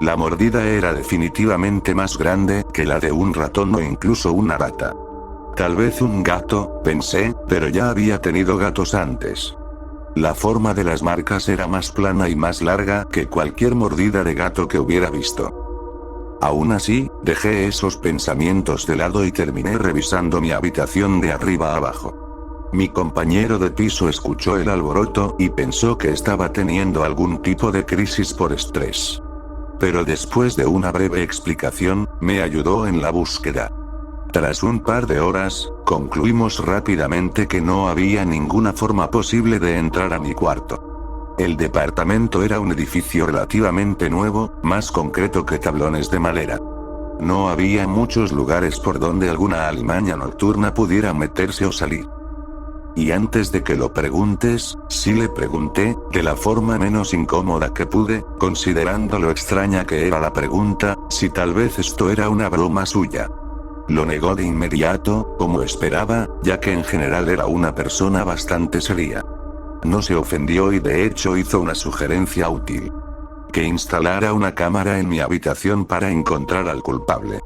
La mordida era definitivamente más grande que la de un ratón o incluso una rata. Tal vez un gato, pensé, pero ya había tenido gatos antes. La forma de las marcas era más plana y más larga que cualquier mordida de gato que hubiera visto. Aún así, dejé esos pensamientos de lado y terminé revisando mi habitación de arriba a abajo. Mi compañero de piso escuchó el alboroto y pensó que estaba teniendo algún tipo de crisis por estrés. pero después de una breve explicación, me ayudó en la búsqueda. Tras un par de horas, concluimos rápidamente que no había ninguna forma posible de entrar a mi cuarto. El departamento era un edificio relativamente nuevo, más concreto que tablones de madera. No había muchos lugares por donde alguna alimaña nocturna pudiera meterse o salir. Y antes de que lo preguntes, sí le pregunté, de la forma menos incómoda que pude, considerando lo extraña que era la pregunta, si tal vez esto era una broma suya. Lo negó de inmediato, como esperaba, ya que en general era una persona bastante seria. No se ofendió y de hecho hizo una sugerencia útil. Que instalara una cámara en mi habitación para encontrar al culpable.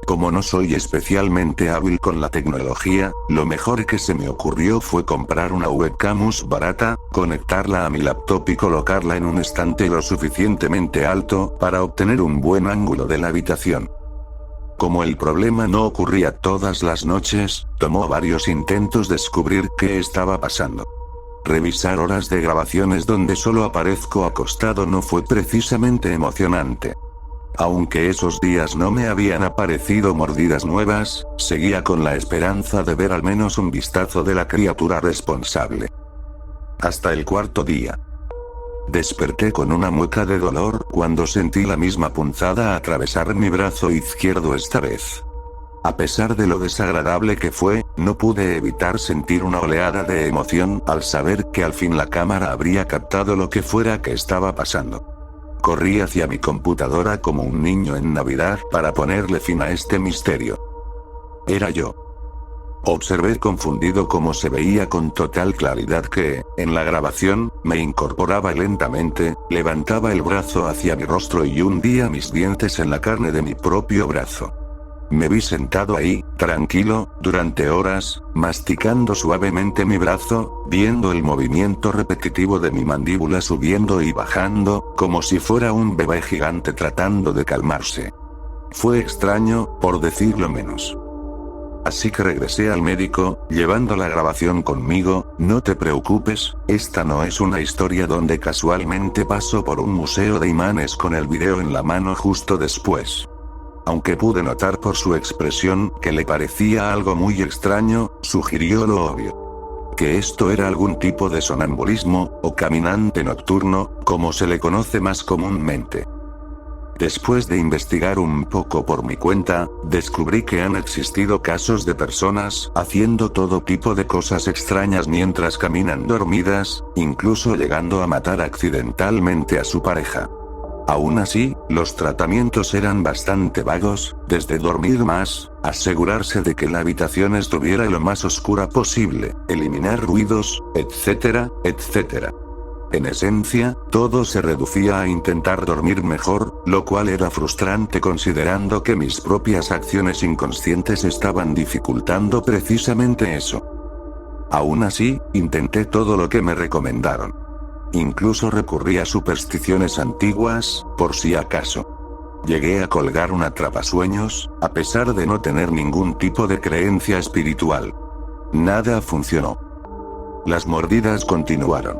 Como no soy especialmente hábil con la tecnología, lo mejor que se me ocurrió fue comprar una webcam barata, conectarla a mi laptop y colocarla en un estante lo suficientemente alto para obtener un buen ángulo de la habitación. Como el problema no ocurría todas las noches, tomó varios intentos descubrir qué estaba pasando. Revisar horas de grabaciones donde solo aparezco acostado no fue precisamente emocionante. Aunque esos días no me habían aparecido mordidas nuevas, seguía con la esperanza de ver al menos un vistazo de la criatura responsable. Hasta el cuarto día. Desperté con una mueca de dolor cuando sentí la misma punzada atravesar mi brazo izquierdo esta vez. A pesar de lo desagradable que fue, no pude evitar sentir una oleada de emoción al saber que al fin la cámara habría captado lo que fuera que estaba pasando. Corrí hacia mi computadora como un niño en Navidad para ponerle fin a este misterio. Era yo. Observé confundido cómo se veía con total claridad que, en la grabación, me incorporaba lentamente, levantaba el brazo hacia mi rostro y hundía mis dientes en la carne de mi propio brazo. Me vi sentado ahí, tranquilo, durante horas, masticando suavemente mi brazo, viendo el movimiento repetitivo de mi mandíbula subiendo y bajando, como si fuera un bebé gigante tratando de calmarse. Fue extraño, por decirlo menos. Así que regresé al médico, llevando la grabación conmigo. No te preocupes, esta no es una historia donde casualmente paso por un museo de imanes con el video en la mano justo después. Aunque pude notar por su expresión que le parecía algo muy extraño, sugirió lo obvio. Que esto era algún tipo de sonambulismo, o caminante nocturno, como se le conoce más comúnmente. Después de investigar un poco por mi cuenta, descubrí que han existido casos de personas haciendo todo tipo de cosas extrañas mientras caminan dormidas, incluso llegando a matar accidentalmente a su pareja. Aún así, los tratamientos eran bastante vagos, desde dormir más, asegurarse de que la habitación estuviera lo más oscura posible, eliminar ruidos, etcétera, etcétera. En esencia, todo se reducía a intentar dormir mejor, lo cual era frustrante considerando que mis propias acciones inconscientes estaban dificultando precisamente eso. Aún así, intenté todo lo que me recomendaron. Incluso recurrí a supersticiones antiguas, por si acaso. Llegué a colgar un atrapasueños, a pesar de no tener ningún tipo de creencia espiritual. Nada funcionó. Las mordidas continuaron.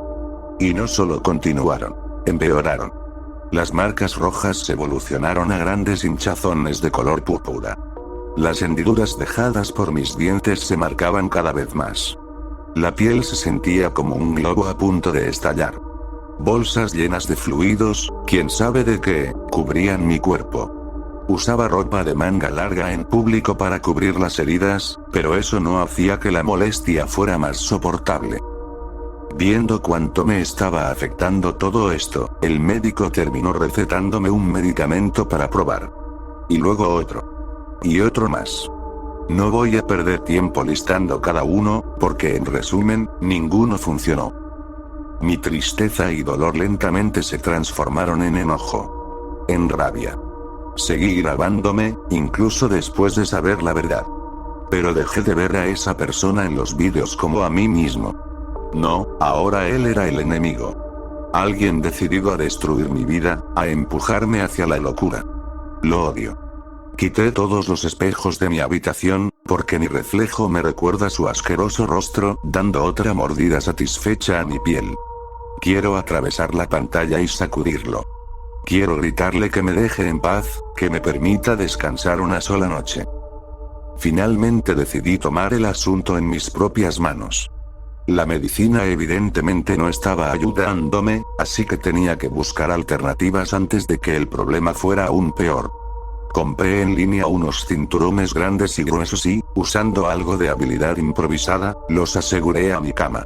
Y no solo continuaron, empeoraron. Las marcas rojas evolucionaron a grandes hinchazones de color púrpura. Las hendiduras dejadas por mis dientes se marcaban cada vez más. La piel se sentía como un globo a punto de estallar. Bolsas llenas de fluidos, quién sabe de qué, cubrían mi cuerpo. Usaba ropa de manga larga en público para cubrir las heridas, pero eso no hacía que la molestia fuera más soportable. Viendo cuánto me estaba afectando todo esto, el médico terminó recetándome un medicamento para probar. Y luego otro. Y otro más. No voy a perder tiempo listando cada uno, porque en resumen, ninguno funcionó. Mi tristeza y dolor lentamente se transformaron en enojo. En rabia. Seguí grabándome, incluso después de saber la verdad. Pero dejé de ver a esa persona en los vídeos como a mí mismo. No, ahora él era el enemigo. Alguien decidido a destruir mi vida, a empujarme hacia la locura. Lo odio. Quité todos los espejos de mi habitación, porque mi reflejo me recuerda su asqueroso rostro, dando otra mordida satisfecha a mi piel. Quiero atravesar la pantalla y sacudirlo. Quiero gritarle que me deje en paz, que me permita descansar una sola noche. Finalmente decidí tomar el asunto en mis propias manos. La medicina evidentemente no estaba ayudándome, así que tenía que buscar alternativas antes de que el problema fuera aún peor. Compré en línea unos cinturones grandes y gruesos y, usando algo de habilidad improvisada, los aseguré a mi cama.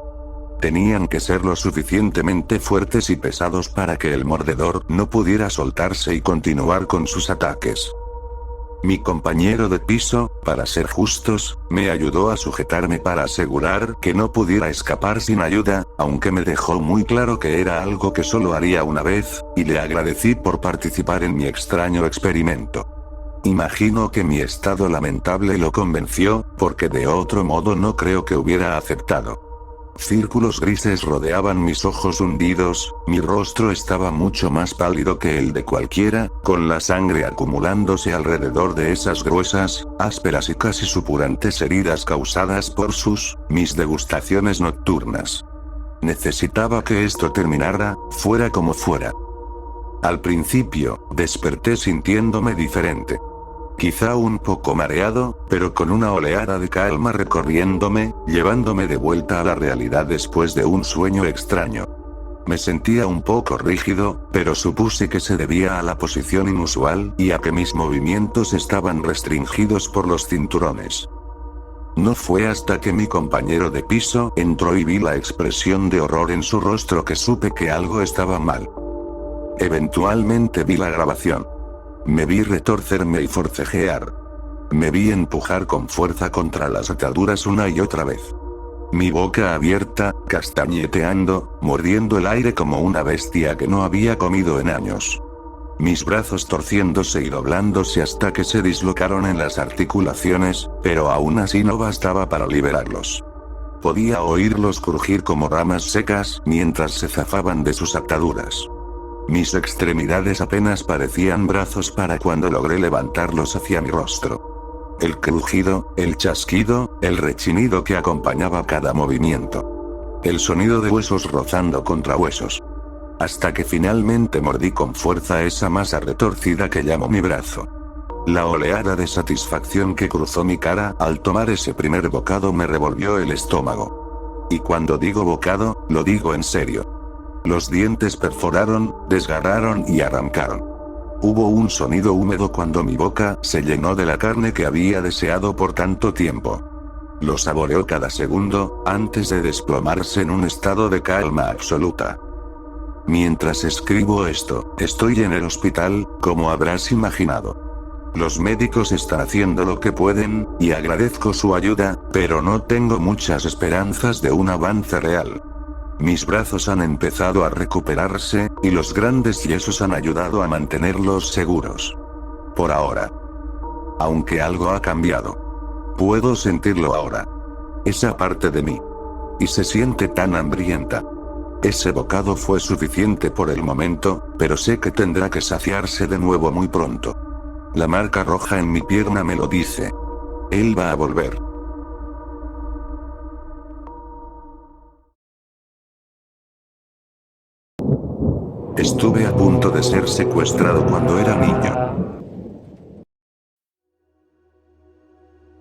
Tenían que ser lo suficientemente fuertes y pesados para que el mordedor no pudiera soltarse y continuar con sus ataques. Mi compañero de piso, para ser justos, me ayudó a sujetarme para asegurar que no pudiera escapar sin ayuda, aunque me dejó muy claro que era algo que solo haría una vez, y le agradecí por participar en mi extraño experimento. Imagino que mi estado lamentable lo convenció, porque de otro modo no creo que hubiera aceptado. Círculos grises rodeaban mis ojos hundidos, mi rostro estaba mucho más pálido que el de cualquiera, con la sangre acumulándose alrededor de esas gruesas, ásperas y casi supurantes heridas causadas por mis degustaciones nocturnas. Necesitaba que esto terminara, fuera como fuera. Al principio, desperté sintiéndome diferente. Quizá un poco mareado, pero con una oleada de calma recorriéndome, llevándome de vuelta a la realidad después de un sueño extraño. Me sentía un poco rígido, pero supuse que se debía a la posición inusual y a que mis movimientos estaban restringidos por los cinturones. No fue hasta que mi compañero de piso entró y vi la expresión de horror en su rostro que supe que algo estaba mal. Eventualmente vi la grabación. Me vi retorcerme y forcejear. Me vi empujar con fuerza contra las ataduras una y otra vez. Mi boca abierta, castañeteando, mordiendo el aire como una bestia que no había comido en años. Mis brazos torciéndose y doblándose hasta que se dislocaron en las articulaciones, pero aún así no bastaba para liberarlos. Podía oírlos crujir como ramas secas mientras se zafaban de sus ataduras. Mis extremidades apenas parecían brazos para cuando logré levantarlos hacia mi rostro. El crujido, el chasquido, el rechinido que acompañaba cada movimiento. El sonido de huesos rozando contra huesos. Hasta que finalmente mordí con fuerza esa masa retorcida que llamo mi brazo. La oleada de satisfacción que cruzó mi cara al tomar ese primer bocado me revolvió el estómago. Y cuando digo bocado, lo digo en serio. Los dientes perforaron, desgarraron y arrancaron. Hubo un sonido húmedo cuando mi boca se llenó de la carne que había deseado por tanto tiempo. Lo saboreó cada segundo, antes de desplomarse en un estado de calma absoluta. Mientras escribo esto, estoy en el hospital, como habrás imaginado. Los médicos están haciendo lo que pueden, y agradezco su ayuda, pero no tengo muchas esperanzas de un avance real. Mis brazos han empezado a recuperarse, y los grandes yesos han ayudado a mantenerlos seguros. Por ahora. Aunque algo ha cambiado. Puedo sentirlo ahora. Esa parte de mí. Y se siente tan hambrienta. Ese bocado fue suficiente por el momento, pero sé que tendrá que saciarse de nuevo muy pronto. La marca roja en mi pierna me lo dice. Él va a volver. Estuve a punto de ser secuestrado cuando era niño.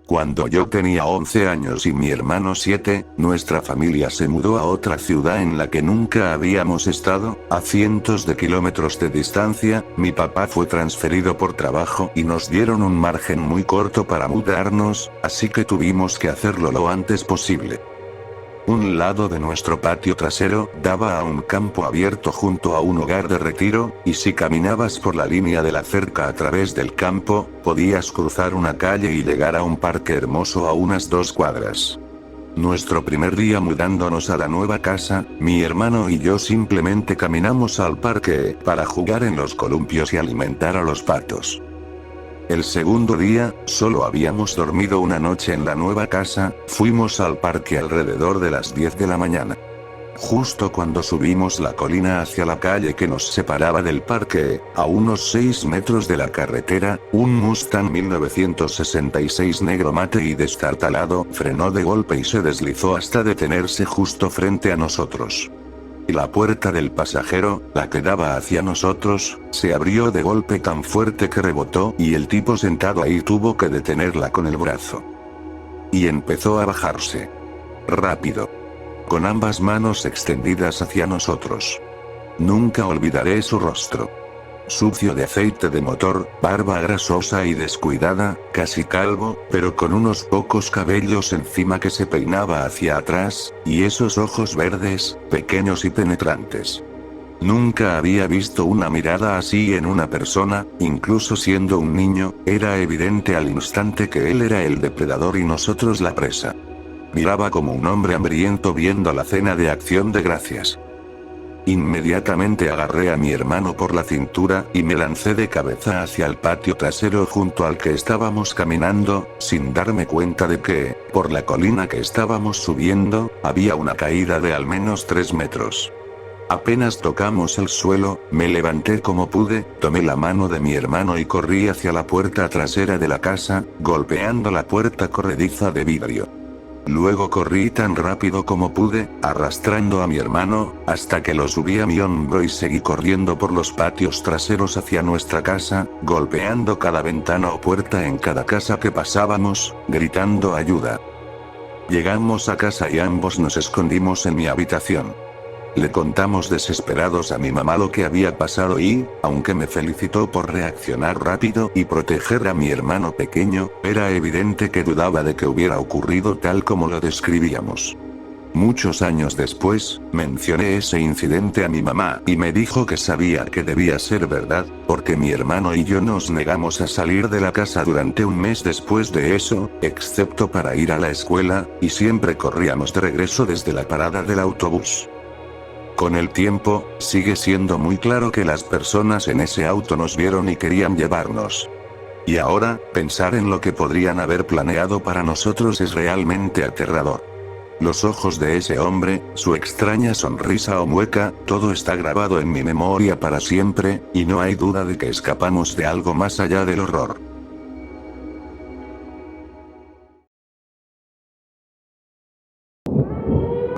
Cuando yo tenía 11 años y mi hermano 7, nuestra familia se mudó a otra ciudad en la que nunca habíamos estado, a cientos de kilómetros de distancia. Mi papá fue transferido por trabajo y nos dieron un margen muy corto para mudarnos, así que tuvimos que hacerlo lo antes posible. Un lado de nuestro patio trasero daba a un campo abierto junto a un hogar de retiro, y si caminabas por la línea de la cerca a través del campo, podías cruzar una calle y llegar a un parque hermoso a unas 2 cuadras. Nuestro primer día mudándonos a la nueva casa, mi hermano y yo simplemente caminamos al parque para jugar en los columpios y alimentar a los patos. El segundo día, solo habíamos dormido una noche en la nueva casa, fuimos al parque alrededor de las 10 de la mañana. Justo cuando subimos la colina hacia la calle que nos separaba del parque, a unos 6 metros de la carretera, un Mustang 1966 negro mate y destartalado frenó de golpe y se deslizó hasta detenerse justo frente a nosotros. y la puerta del pasajero, la que daba hacia nosotros, se abrió de golpe tan fuerte que rebotó y el tipo sentado ahí tuvo que detenerla con el brazo. Y empezó a bajarse. Rápido. Con ambas manos extendidas hacia nosotros. Nunca olvidaré su rostro. Sucio de aceite de motor, barba grasosa y descuidada, casi calvo, pero con unos pocos cabellos encima que se peinaba hacia atrás, y esos ojos verdes, pequeños y penetrantes. Nunca había visto una mirada así en una persona, incluso siendo un niño, era evidente al instante que él era el depredador y nosotros la presa. Miraba como un hombre hambriento viendo la cena de Acción de Gracias. Inmediatamente agarré a mi hermano por la cintura y me lancé de cabeza hacia el patio trasero junto al que estábamos caminando, sin darme cuenta de que, por la colina que estábamos subiendo, había una caída de al menos 3 metros. Apenas tocamos el suelo, me levanté como pude, tomé la mano de mi hermano y corrí hacia la puerta trasera de la casa, golpeando la puerta corrediza de vidrio. Luego corrí tan rápido como pude, arrastrando a mi hermano, hasta que lo subí a mi hombro y seguí corriendo por los patios traseros hacia nuestra casa, golpeando cada ventana o puerta en cada casa que pasábamos, gritando ayuda. Llegamos a casa y ambos nos escondimos en mi habitación. Le contamos desesperados a mi mamá lo que había pasado y, aunque me felicitó por reaccionar rápido y proteger a mi hermano pequeño, era evidente que dudaba de que hubiera ocurrido tal como lo describíamos. Muchos años después, mencioné ese incidente a mi mamá y me dijo que sabía que debía ser verdad, porque mi hermano y yo nos negamos a salir de la casa durante un mes después de eso, excepto para ir a la escuela, y siempre corríamos de regreso desde la parada del autobús. Con el tiempo, sigue siendo muy claro que las personas en ese auto nos vieron y querían llevarnos. Y ahora, pensar en lo que podrían haber planeado para nosotros es realmente aterrador. Los ojos de ese hombre, su extraña sonrisa o mueca, todo está grabado en mi memoria para siempre, y no hay duda de que escapamos de algo más allá del horror.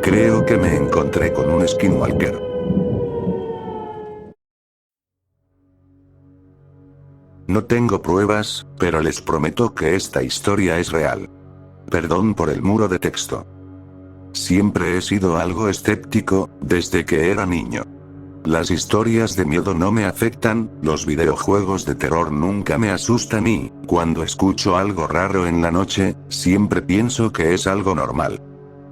Creo que me encontré con un skinwalker. No tengo pruebas, pero les prometo que esta historia es real. Perdón por el muro de texto. Siempre he sido algo escéptico, desde que era niño. Las historias de miedo no me afectan, los videojuegos de terror nunca me asustan y, cuando escucho algo raro en la noche, siempre pienso que es algo normal.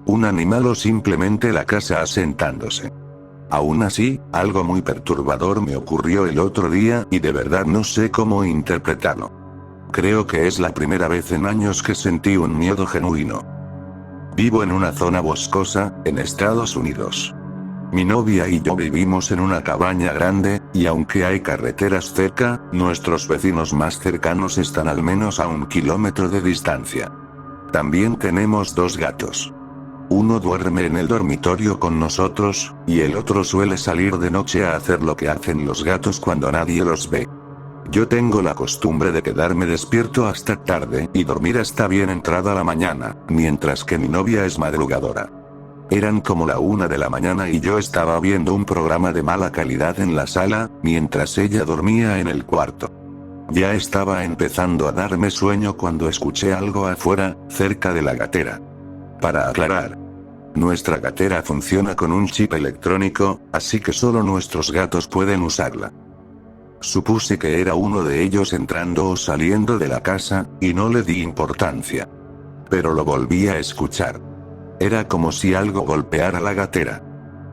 Un animal o simplemente la casa asentándose. Aún así, algo muy perturbador me ocurrió el otro día y de verdad no sé cómo interpretarlo. Creo que es la primera vez en años que sentí un miedo genuino. Vivo en una zona boscosa, en Estados Unidos. Mi novia y yo vivimos en una cabaña grande, y aunque hay carreteras cerca, nuestros vecinos más cercanos están al menos a 1 kilómetro de distancia. También tenemos 2 gatos. Uno duerme en el dormitorio con nosotros, y el otro suele salir de noche a hacer lo que hacen los gatos cuando nadie los ve. Yo tengo la costumbre de quedarme despierto hasta tarde y dormir hasta bien entrada la mañana, mientras que mi novia es madrugadora. Eran como la 1 de la mañana y yo estaba viendo un programa de mala calidad en la sala, mientras ella dormía en el cuarto. Ya estaba empezando a darme sueño cuando escuché algo afuera, cerca de la gatera. Para aclarar, nuestra gatera funciona con un chip electrónico, así que solo nuestros gatos pueden usarla. Supuse que era uno de ellos entrando o saliendo de la casa, y no le di importancia. Pero lo volví a escuchar. Era como si algo golpeara la gatera.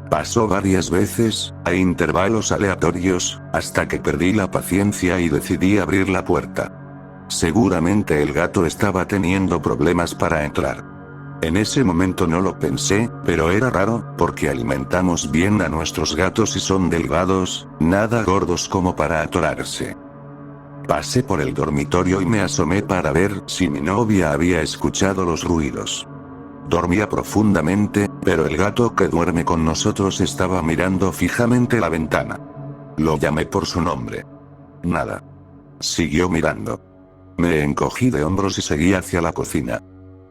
Pasó varias veces, a intervalos aleatorios, hasta que perdí la paciencia y decidí abrir la puerta. Seguramente el gato estaba teniendo problemas para entrar. En ese momento no lo pensé, pero era raro, porque alimentamos bien a nuestros gatos y son delgados, nada gordos como para atorarse. Pasé por el dormitorio y me asomé para ver si mi novia había escuchado los ruidos. Dormía profundamente, pero el gato que duerme con nosotros estaba mirando fijamente la ventana. Lo llamé por su nombre. Nada. Siguió mirando. Me encogí de hombros y seguí hacia la cocina.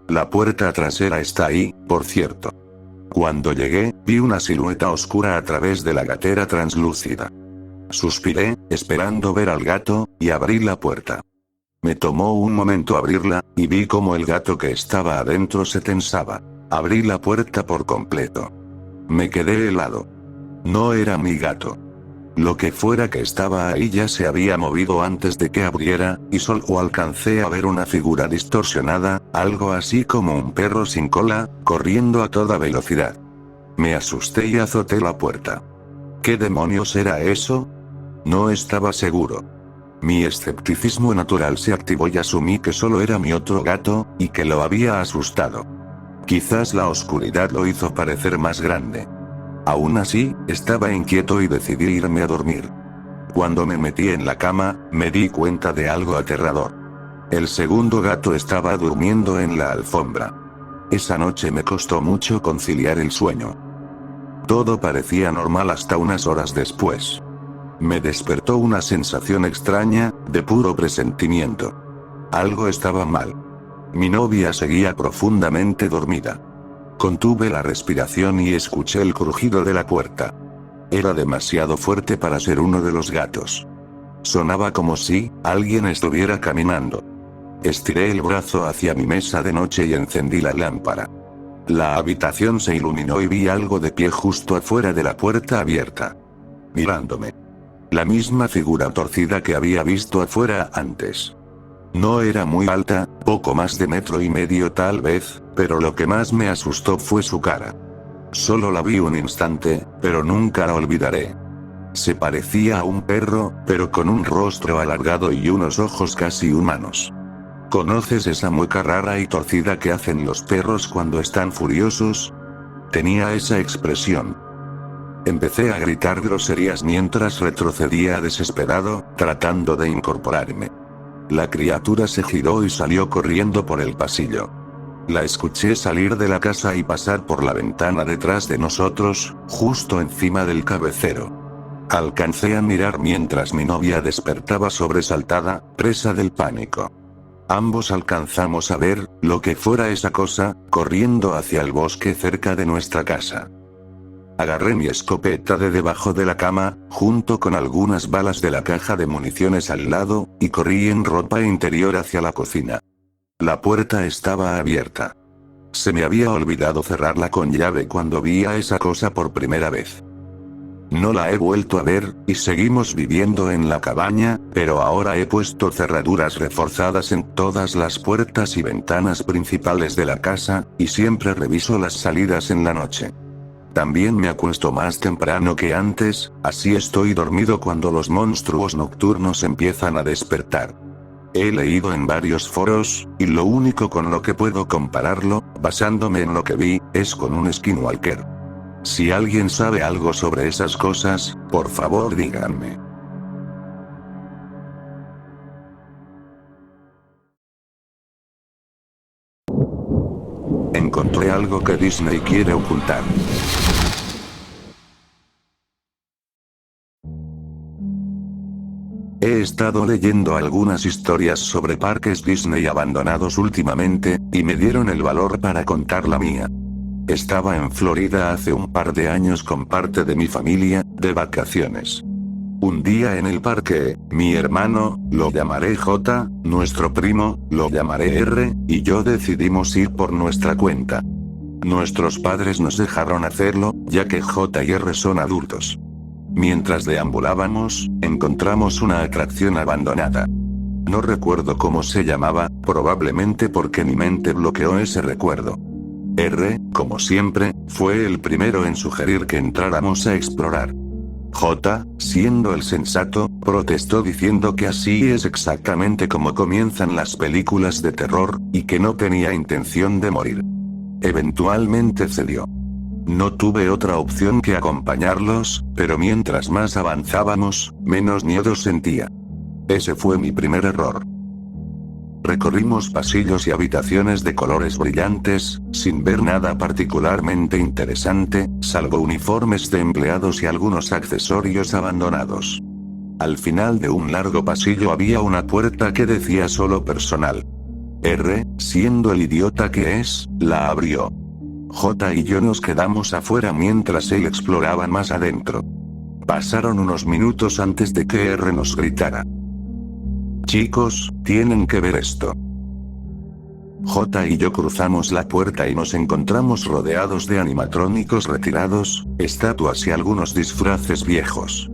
La puerta trasera está ahí, por cierto. Cuando llegué, vi una silueta oscura a través de la gatera translúcida. Suspiré, esperando ver al gato, y abrí la puerta. Me tomó un momento abrirla, y vi cómo el gato que estaba adentro se tensaba. Abrí la puerta por completo. Me quedé helado. No era mi gato. Lo que fuera que estaba ahí ya se había movido antes de que abriera, y solo alcancé a ver una figura distorsionada, algo así como un perro sin cola, corriendo a toda velocidad. Me asusté y azoté la puerta. ¿Qué demonios era eso? No estaba seguro. Mi escepticismo natural se activó y asumí que solo era mi otro gato, y que lo había asustado. Quizás la oscuridad lo hizo parecer más grande. Aún así, estaba inquieto y decidí irme a dormir. Cuando me metí en la cama, me di cuenta de algo aterrador. El segundo gato estaba durmiendo en la alfombra. Esa noche me costó mucho conciliar el sueño. Todo parecía normal hasta unas horas después. Me despertó una sensación extraña, de puro presentimiento. Algo estaba mal. Mi novia seguía profundamente dormida. Contuve la respiración y escuché el crujido de la puerta. Era demasiado fuerte para ser uno de los gatos. Sonaba como si alguien estuviera caminando. Estiré el brazo hacia mi mesa de noche y encendí la lámpara. La habitación se iluminó y vi algo de pie justo afuera de la puerta abierta. Mirándome. La misma figura torcida que había visto afuera antes. No era muy alta, poco más de 1,5 metros tal vez, pero lo que más me asustó fue su cara. Solo la vi un instante, pero nunca la olvidaré. Se parecía a un perro, pero con un rostro alargado y unos ojos casi humanos. ¿Conoces esa mueca rara y torcida que hacen los perros cuando están furiosos? Tenía esa expresión. Empecé a gritar groserías mientras retrocedía desesperado, tratando de incorporarme. La criatura se giró y salió corriendo por el pasillo. La escuché salir de la casa y pasar por la ventana detrás de nosotros, justo encima del cabecero. Alcancé a mirar mientras mi novia despertaba sobresaltada, presa del pánico. Ambos alcanzamos a ver lo que fuera esa cosa, corriendo hacia el bosque cerca de nuestra casa. Agarré mi escopeta de debajo de la cama, junto con algunas balas de la caja de municiones al lado, y corrí en ropa interior hacia la cocina. La puerta estaba abierta. Se me había olvidado cerrarla con llave cuando vi a esa cosa por primera vez. No la he vuelto a ver, y seguimos viviendo en la cabaña, pero ahora he puesto cerraduras reforzadas en todas las puertas y ventanas principales de la casa, y siempre reviso las salidas en la noche. También me acuesto más temprano que antes, así estoy dormido cuando los monstruos nocturnos empiezan a despertar. He leído en varios foros, y lo único con lo que puedo compararlo, basándome en lo que vi, es con un skinwalker. Si alguien sabe algo sobre esas cosas, por favor díganme. Encontré algo que Disney quiere ocultar. He estado leyendo algunas historias sobre parques Disney abandonados últimamente, y me dieron el valor para contar la mía. Estaba en Florida hace un par de años con parte de mi familia, de vacaciones. Un día en el parque, mi hermano, lo llamaré J, nuestro primo, lo llamaré R, y yo decidimos ir por nuestra cuenta. Nuestros padres nos dejaron hacerlo, ya que J y R son adultos. Mientras deambulábamos, encontramos una atracción abandonada. No recuerdo cómo se llamaba, probablemente porque mi mente bloqueó ese recuerdo. R, como siempre, fue el primero en sugerir que entráramos a explorar. J, siendo el sensato, protestó diciendo que así es exactamente como comienzan las películas de terror, y que no tenía intención de morir. Eventualmente cedió. No tuve otra opción que acompañarlos, pero mientras más avanzábamos, menos miedo sentía. Ese fue mi primer error. Recorrimos pasillos y habitaciones de colores brillantes, sin ver nada particularmente interesante, salvo uniformes de empleados y algunos accesorios abandonados. Al final de un largo pasillo había una puerta que decía solo personal. R, siendo el idiota que es, la abrió. J y yo nos quedamos afuera mientras él exploraba más adentro. Pasaron unos minutos antes de que R nos gritara: chicos, tienen que ver esto. J y yo cruzamos la puerta y nos encontramos rodeados de animatrónicos retirados, estatuas y algunos disfraces viejos.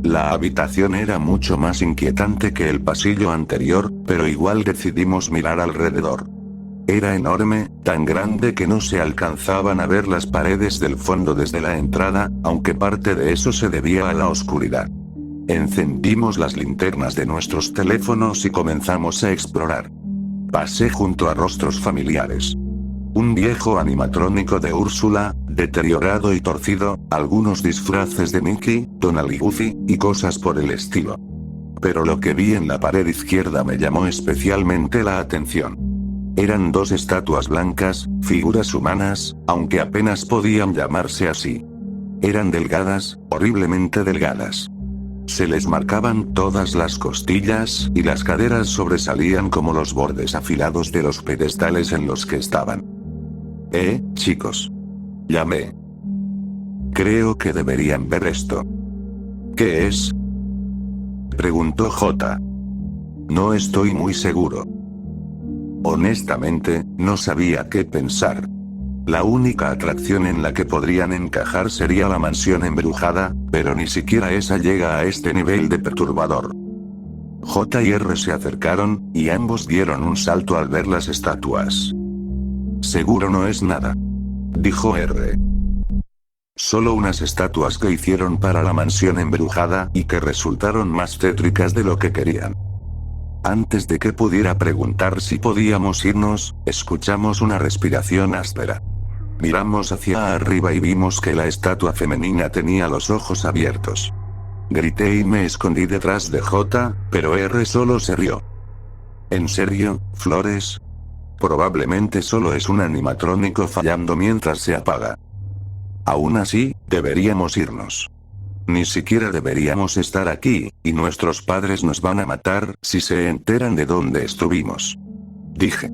La habitación era mucho más inquietante que el pasillo anterior, pero igual decidimos mirar alrededor. Era enorme, tan grande que no se alcanzaban a ver las paredes del fondo desde la entrada, aunque parte de eso se debía a la oscuridad. Encendimos las linternas de nuestros teléfonos y comenzamos a explorar. Pasé junto a rostros familiares. Un viejo animatrónico de Úrsula, deteriorado y torcido, algunos disfraces de Mickey, Donald y Goofy, y cosas por el estilo. Pero lo que vi en la pared izquierda me llamó especialmente la atención. Eran dos estatuas blancas, figuras humanas, aunque apenas podían llamarse así. Eran delgadas, horriblemente delgadas. Se les marcaban todas las costillas, y las caderas sobresalían como los bordes afilados de los pedestales en los que estaban. Chicos. Llamé. Creo que deberían ver esto. ¿Qué es? Preguntó J. No estoy muy seguro. Honestamente, no sabía qué pensar. La única atracción en la que podrían encajar sería la mansión embrujada, pero ni siquiera esa llega a este nivel de perturbador. J y R se acercaron, y ambos dieron un salto al ver las estatuas. Seguro no es nada, dijo R. Solo unas estatuas que hicieron para la mansión embrujada, y que resultaron más tétricas de lo que querían. Antes de que pudiera preguntar si podíamos irnos, escuchamos una respiración áspera. Miramos hacia arriba y vimos que la estatua femenina tenía los ojos abiertos. Grité y me escondí detrás de J, pero R solo se rió. ¿En serio, Flores? Probablemente solo es un animatrónico fallando mientras se apaga. Aún así, deberíamos irnos. Ni siquiera deberíamos estar aquí, y nuestros padres nos van a matar si se enteran de dónde estuvimos. Dije.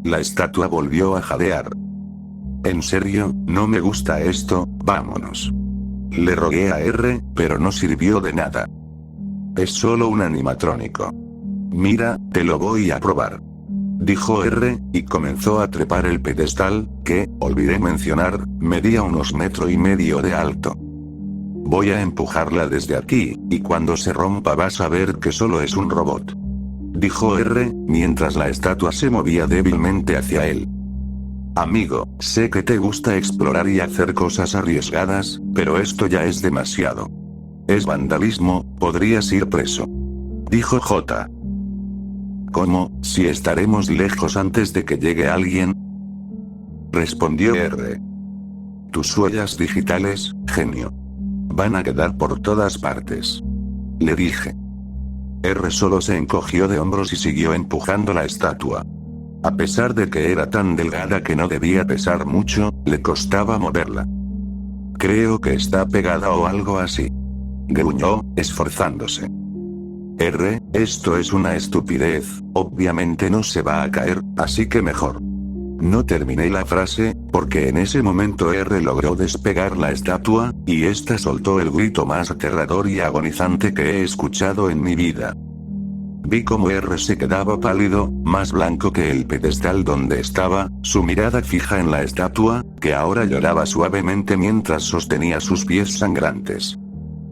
La estatua volvió a jadear. En serio, no me gusta esto, vámonos. Le rogué a R, pero no sirvió de nada. Es solo un animatrónico. Mira, te lo voy a probar. Dijo R, y comenzó a trepar el pedestal, que, olvidé mencionar, medía unos 1,5 metros de alto. Voy a empujarla desde aquí, y cuando se rompa vas a ver que solo es un robot. Dijo R, mientras la estatua se movía débilmente hacia él. Amigo, sé que te gusta explorar y hacer cosas arriesgadas, pero esto ya es demasiado. Es vandalismo, podrías ir preso. Dijo J. ¿Cómo, si estaremos lejos antes de que llegue alguien? Respondió R. Tus huellas digitales, genio. Van a quedar por todas partes. Le dije. R solo se encogió de hombros y siguió empujando la estatua. A pesar de que era tan delgada que no debía pesar mucho, le costaba moverla. Creo que está pegada o algo así. Gruñó, esforzándose. R, esto es una estupidez, obviamente no se va a caer, así que mejor. No terminé la frase, porque en ese momento R logró despegar la estatua, y esta soltó el grito más aterrador y agonizante que he escuchado en mi vida. Vi cómo R se quedaba pálido, más blanco que el pedestal donde estaba, su mirada fija en la estatua, que ahora lloraba suavemente mientras sostenía sus pies sangrantes.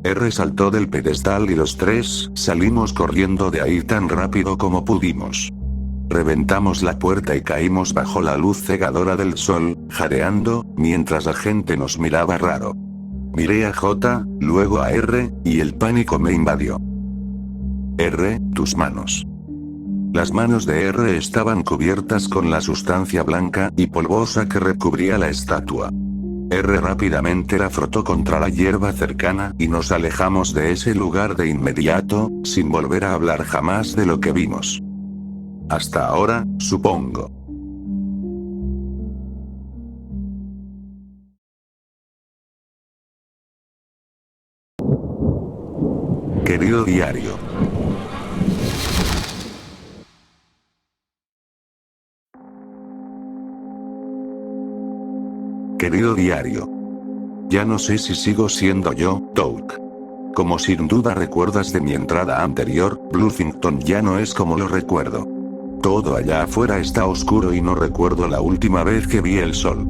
R saltó del pedestal y los tres salimos corriendo de ahí tan rápido como pudimos. Reventamos la puerta y caímos bajo la luz cegadora del sol, jadeando, mientras la gente nos miraba raro. Miré a J, luego a R, y el pánico me invadió. R, tus manos. Las manos de R estaban cubiertas con la sustancia blanca y polvosa que recubría la estatua. R rápidamente la frotó contra la hierba cercana y nos alejamos de ese lugar de inmediato, sin volver a hablar jamás de lo que vimos. Hasta ahora, supongo. Querido diario. querido diario. Ya no sé si sigo siendo yo, Touk. Como sin duda recuerdas de mi entrada anterior, Bluffington ya no es como lo recuerdo. Todo allá afuera está oscuro y no recuerdo la última vez que vi el sol.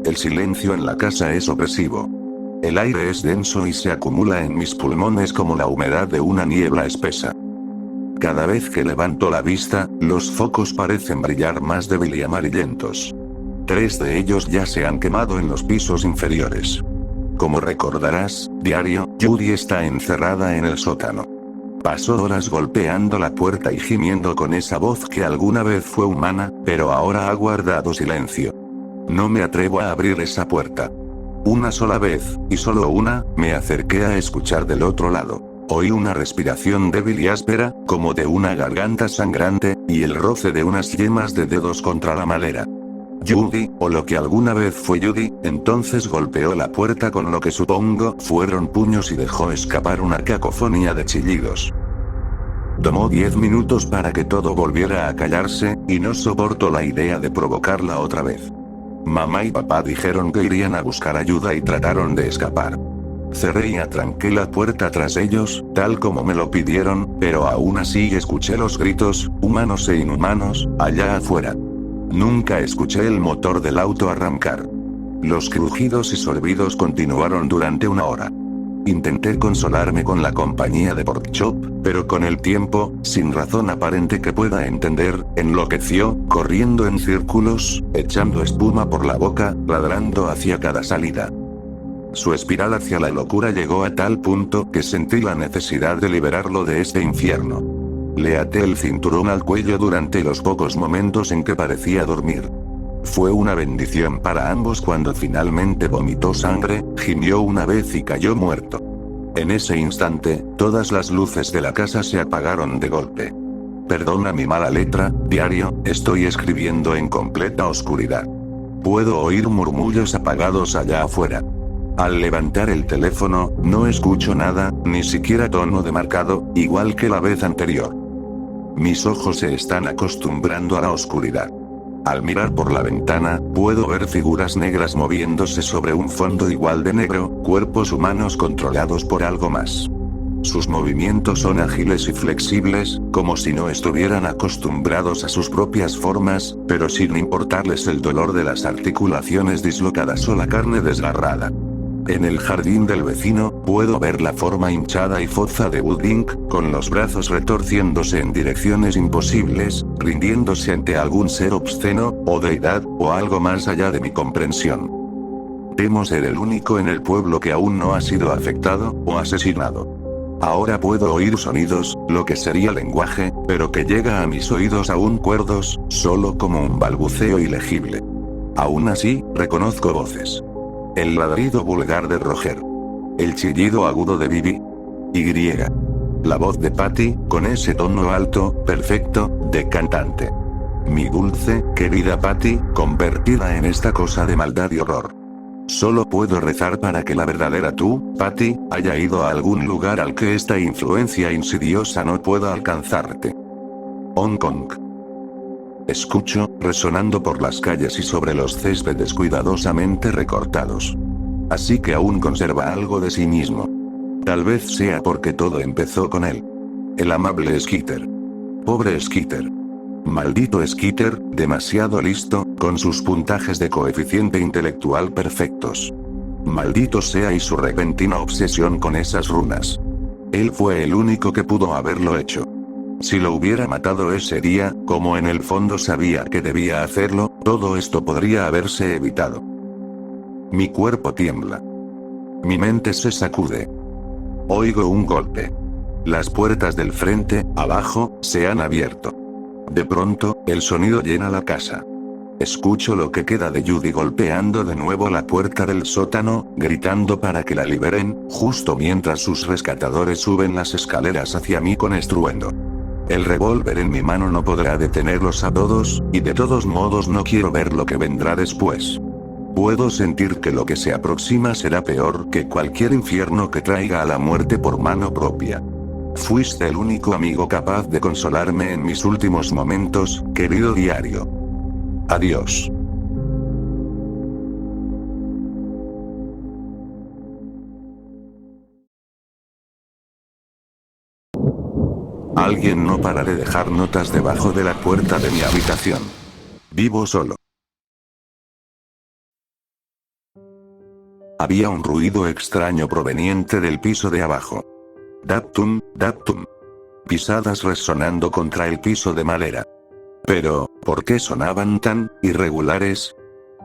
El silencio en la casa es opresivo. El aire es denso y se acumula en mis pulmones como la humedad de una niebla espesa. Cada vez que levanto la vista, los focos parecen brillar más débil y amarillentos. 3 de ellos ya se han quemado en los pisos inferiores. Como recordarás, diario, Judy está encerrada en el sótano. Pasó horas golpeando la puerta y gimiendo con esa voz que alguna vez fue humana, pero ahora ha guardado silencio. No me atrevo a abrir esa puerta. Una sola vez, y solo una, me acerqué a escuchar del otro lado. Oí una respiración débil y áspera, como de una garganta sangrante, y el roce de unas yemas de dedos contra la madera. Judy, o lo que alguna vez fue Judy, entonces golpeó la puerta con lo que supongo fueron puños y dejó escapar una cacofonía de chillidos. Tomó 10 minutos para que todo volviera a callarse, y no soporto la idea de provocarla otra vez. Mamá y papá dijeron que irían a buscar ayuda y trataron de escapar. Cerré y atranqué la puerta tras ellos, tal como me lo pidieron, pero aún así escuché los gritos, humanos e inhumanos, allá afuera. Nunca escuché el motor del auto arrancar. Los crujidos y sorbidos continuaron durante una hora. Intenté consolarme con la compañía de Pork Chop, pero con el tiempo, sin razón aparente que pueda entender, enloqueció, corriendo en círculos, echando espuma por la boca, ladrando hacia cada salida. Su espiral hacia la locura llegó a tal punto que sentí la necesidad de liberarlo de este infierno. Le até el cinturón al cuello durante los pocos momentos en que parecía dormir. Fue una bendición para ambos cuando finalmente vomitó sangre, gimió una vez y cayó muerto. En ese instante, todas las luces de la casa se apagaron de golpe. Perdona mi mala letra, diario, estoy escribiendo en completa oscuridad. Puedo oír murmullos apagados allá afuera. Al levantar el teléfono, no escucho nada, ni siquiera tono de marcado, igual que la vez anterior. Mis ojos se están acostumbrando a la oscuridad. Al mirar por la ventana, puedo ver figuras negras moviéndose sobre un fondo igual de negro, cuerpos humanos controlados por algo más. Sus movimientos son ágiles y flexibles, como si no estuvieran acostumbrados a sus propias formas, pero sin importarles el dolor de las articulaciones dislocadas o la carne desgarrada. En el jardín del vecino, puedo ver la forma hinchada y foza de Woodink, con los brazos retorciéndose en direcciones imposibles, rindiéndose ante algún ser obsceno, o deidad, o algo más allá de mi comprensión. Temo ser el único en el pueblo que aún no ha sido afectado, o asesinado. Ahora puedo oír sonidos, lo que sería lenguaje, pero que llega a mis oídos aún cuerdos, solo como un balbuceo ilegible. Aún así, reconozco voces. El ladrido vulgar de Roger. El chillido agudo de Bibi. Y. La voz de Patty, con ese tono alto, perfecto, de cantante. Mi dulce, querida Patty, convertida en esta cosa de maldad y horror. Solo puedo rezar para que la verdadera tú, Patty, haya ido a algún lugar al que esta influencia insidiosa no pueda alcanzarte. Hong Kong. Escucho, resonando por las calles y sobre los céspedes cuidadosamente recortados. Así que aún conserva algo de sí mismo. Tal vez sea porque todo empezó con él. El amable Skeeter. Pobre Skeeter. Maldito Skeeter, demasiado listo, con sus puntajes de coeficiente intelectual perfectos. Maldito sea y su repentina obsesión con esas runas. Él fue el único que pudo haberlo hecho. Si lo hubiera matado ese día, como en el fondo sabía que debía hacerlo, todo esto podría haberse evitado. Mi cuerpo tiembla. Mi mente se sacude. Oigo un golpe. Las puertas del frente, abajo, se han abierto. De pronto, el sonido llena la casa. Escucho lo que queda de Judy golpeando de nuevo la puerta del sótano, gritando para que la liberen, justo mientras sus rescatadores suben las escaleras hacia mí con estruendo. El revólver en mi mano no podrá detenerlos a todos, y de todos modos no quiero ver lo que vendrá después. Puedo sentir que lo que se aproxima será peor que cualquier infierno que traiga a la muerte por mano propia. Fuiste el único amigo capaz de consolarme en mis últimos momentos, querido diario. Adiós. Alguien no para de dejar notas debajo de la puerta de mi habitación. Vivo solo. Había un ruido extraño proveniente del piso de abajo. Daptum, daptum. Pisadas resonando contra el piso de madera. Pero, ¿por qué sonaban tan irregulares?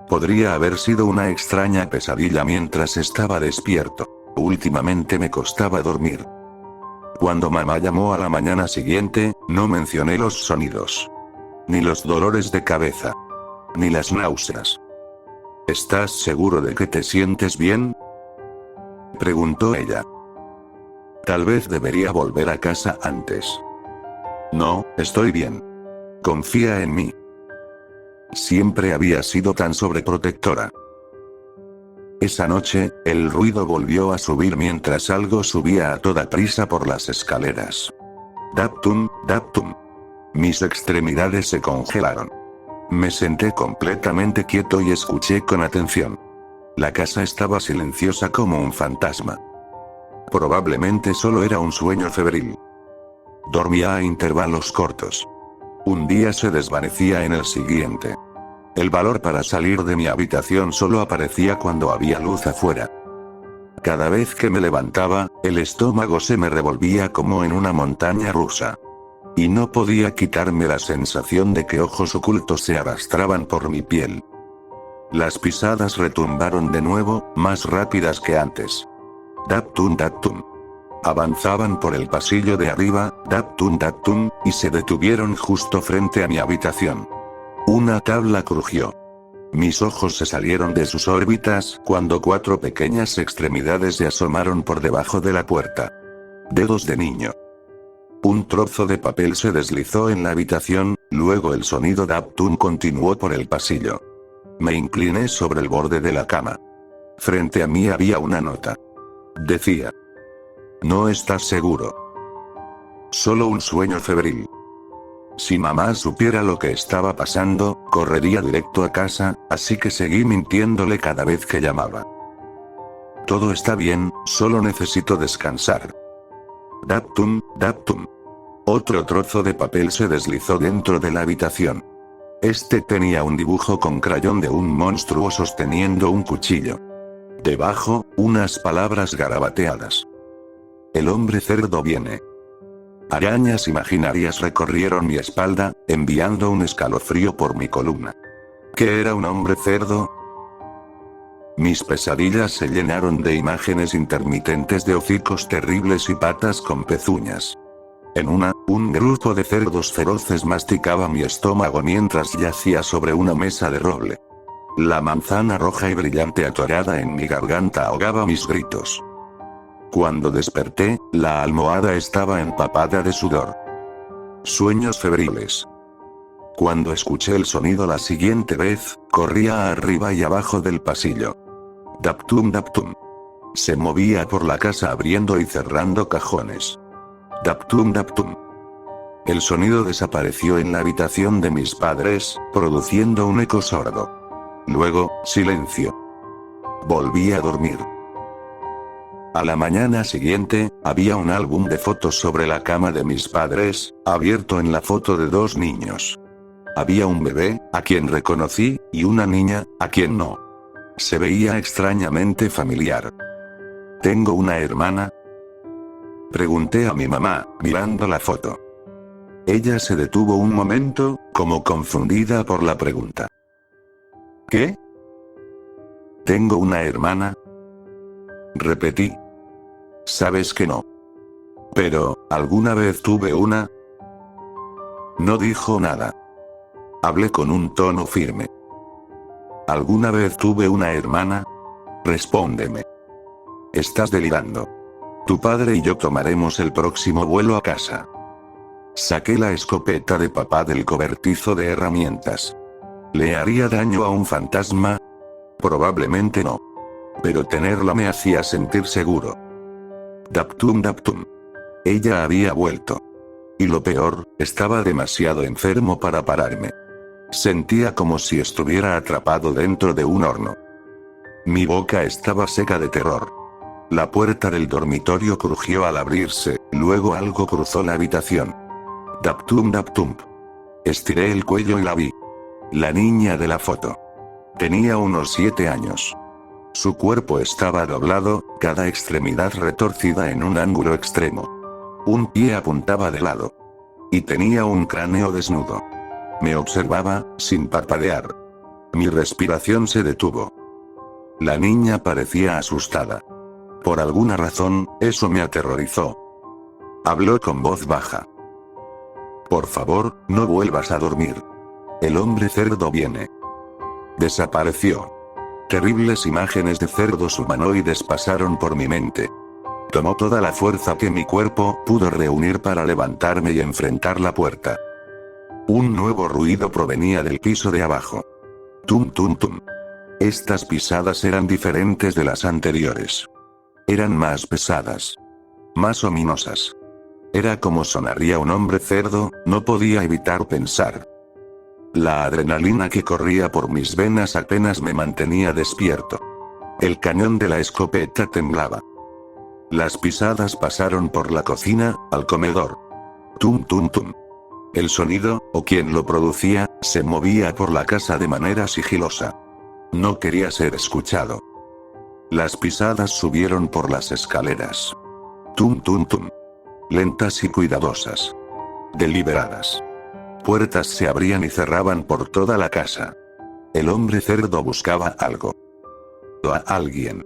Podría haber sido una extraña pesadilla mientras estaba despierto. Últimamente me costaba dormir. Cuando mamá llamó a la mañana siguiente, no mencioné los sonidos. Ni los dolores de cabeza. Ni las náuseas. ¿Estás seguro de que te sientes bien?, preguntó ella. Tal vez debería volver a casa antes. No, estoy bien. Confía en mí. Siempre había sido tan sobreprotectora. Esa noche, el ruido volvió a subir mientras algo subía a toda prisa por las escaleras. Daptum, daptum. Mis extremidades se congelaron. Me senté completamente quieto y escuché con atención. La casa estaba silenciosa como un fantasma. Probablemente solo era un sueño febril. Dormía a intervalos cortos. Un día se desvanecía en el siguiente. El valor para salir de mi habitación solo aparecía cuando había luz afuera. Cada vez que me levantaba, el estómago se me revolvía como en una montaña rusa. Y no podía quitarme la sensación de que ojos ocultos se arrastraban por mi piel. Las pisadas retumbaron de nuevo, más rápidas que antes. Daptum, daptum. Avanzaban por el pasillo de arriba, daptum, daptum, y se detuvieron justo frente a mi habitación. Una tabla crujió. Mis ojos se salieron de sus órbitas cuando 4 pequeñas extremidades se asomaron por debajo de la puerta. Dedos de niño. Un trozo de papel se deslizó en la habitación, luego el sonido daptum continuó por el pasillo. Me incliné sobre el borde de la cama. Frente a mí había una nota. Decía: no estás seguro. Solo un sueño febril. Si mamá supiera lo que estaba pasando, correría directo a casa, así que seguí mintiéndole cada vez que llamaba. Todo está bien, solo necesito descansar. Daptum, daptum. Otro trozo de papel se deslizó dentro de la habitación. Este tenía un dibujo con crayón de un monstruo sosteniendo un cuchillo. Debajo, unas palabras garabateadas. El hombre cerdo viene. Arañas imaginarias recorrieron mi espalda, enviando un escalofrío por mi columna. ¿Qué era un hombre cerdo? Mis pesadillas se llenaron de imágenes intermitentes de hocicos terribles y patas con pezuñas. En una, un grupo de cerdos feroces masticaba mi estómago mientras yacía sobre una mesa de roble. La manzana roja y brillante atorada en mi garganta ahogaba mis gritos. Cuando desperté, la almohada estaba empapada de sudor. Sueños febriles. Cuando escuché el sonido la siguiente vez, corría arriba y abajo del pasillo. Daptum, daptum. Se movía por la casa abriendo y cerrando cajones. Daptum, daptum. El sonido desapareció en la habitación de mis padres, produciendo un eco sordo. Luego, silencio. Volví a dormir. A la mañana siguiente, había un álbum de fotos sobre la cama de mis padres, abierto en la foto de 2 niños. Había un bebé, a quien reconocí, y una niña, a quien no. Se veía extrañamente familiar. ¿Tengo una hermana?, pregunté a mi mamá, mirando la foto. Ella se detuvo un momento, como confundida por la pregunta. ¿Qué? ¿Tengo una hermana?, repetí. Sabes que no. Pero, ¿alguna vez tuve una? No dijo nada. Hablé con un tono firme. ¿Alguna vez tuve una hermana? Respóndeme. Estás delirando. Tu padre y yo tomaremos el próximo vuelo a casa. Saqué la escopeta de papá del cobertizo de herramientas. ¿Le haría daño a un fantasma? Probablemente no. Pero tenerla me hacía sentir seguro. Daptum, daptum. Ella había vuelto. Y lo peor, estaba demasiado enfermo para pararme. Sentía como si estuviera atrapado dentro de un horno. Mi boca estaba seca de terror. La puerta del dormitorio crujió al abrirse, luego algo cruzó la habitación. Daptum daptum. Estiré el cuello y la vi. La niña de la foto. Tenía unos 7 años. Su cuerpo estaba doblado, cada extremidad retorcida en un ángulo extremo. Un pie apuntaba de lado. Y tenía un cráneo desnudo. Me observaba, sin parpadear. Mi respiración se detuvo. La niña parecía asustada. Por alguna razón, eso me aterrorizó. Habló con voz baja. Por favor, no vuelvas a dormir. El hombre cerdo viene. Desapareció. Terribles imágenes de cerdos humanoides pasaron por mi mente. Tomó toda la fuerza que mi cuerpo pudo reunir para levantarme y enfrentar la puerta. Un nuevo ruido provenía del piso de abajo. Tum tum tum. Estas pisadas eran diferentes de las anteriores. Eran más pesadas. Más ominosas. Era como sonaría un hombre cerdo, no podía evitar pensar. La adrenalina que corría por mis venas apenas me mantenía despierto. El cañón de la escopeta temblaba. Las pisadas pasaron por la cocina, al comedor. Tum tum tum. El sonido, o quien lo producía, se movía por la casa de manera sigilosa. No quería ser escuchado. Las pisadas subieron por las escaleras. Tum tum tum. Lentas y cuidadosas. Deliberadas. Puertas se abrían y cerraban por toda la casa. El hombre cerdo buscaba algo. O a alguien.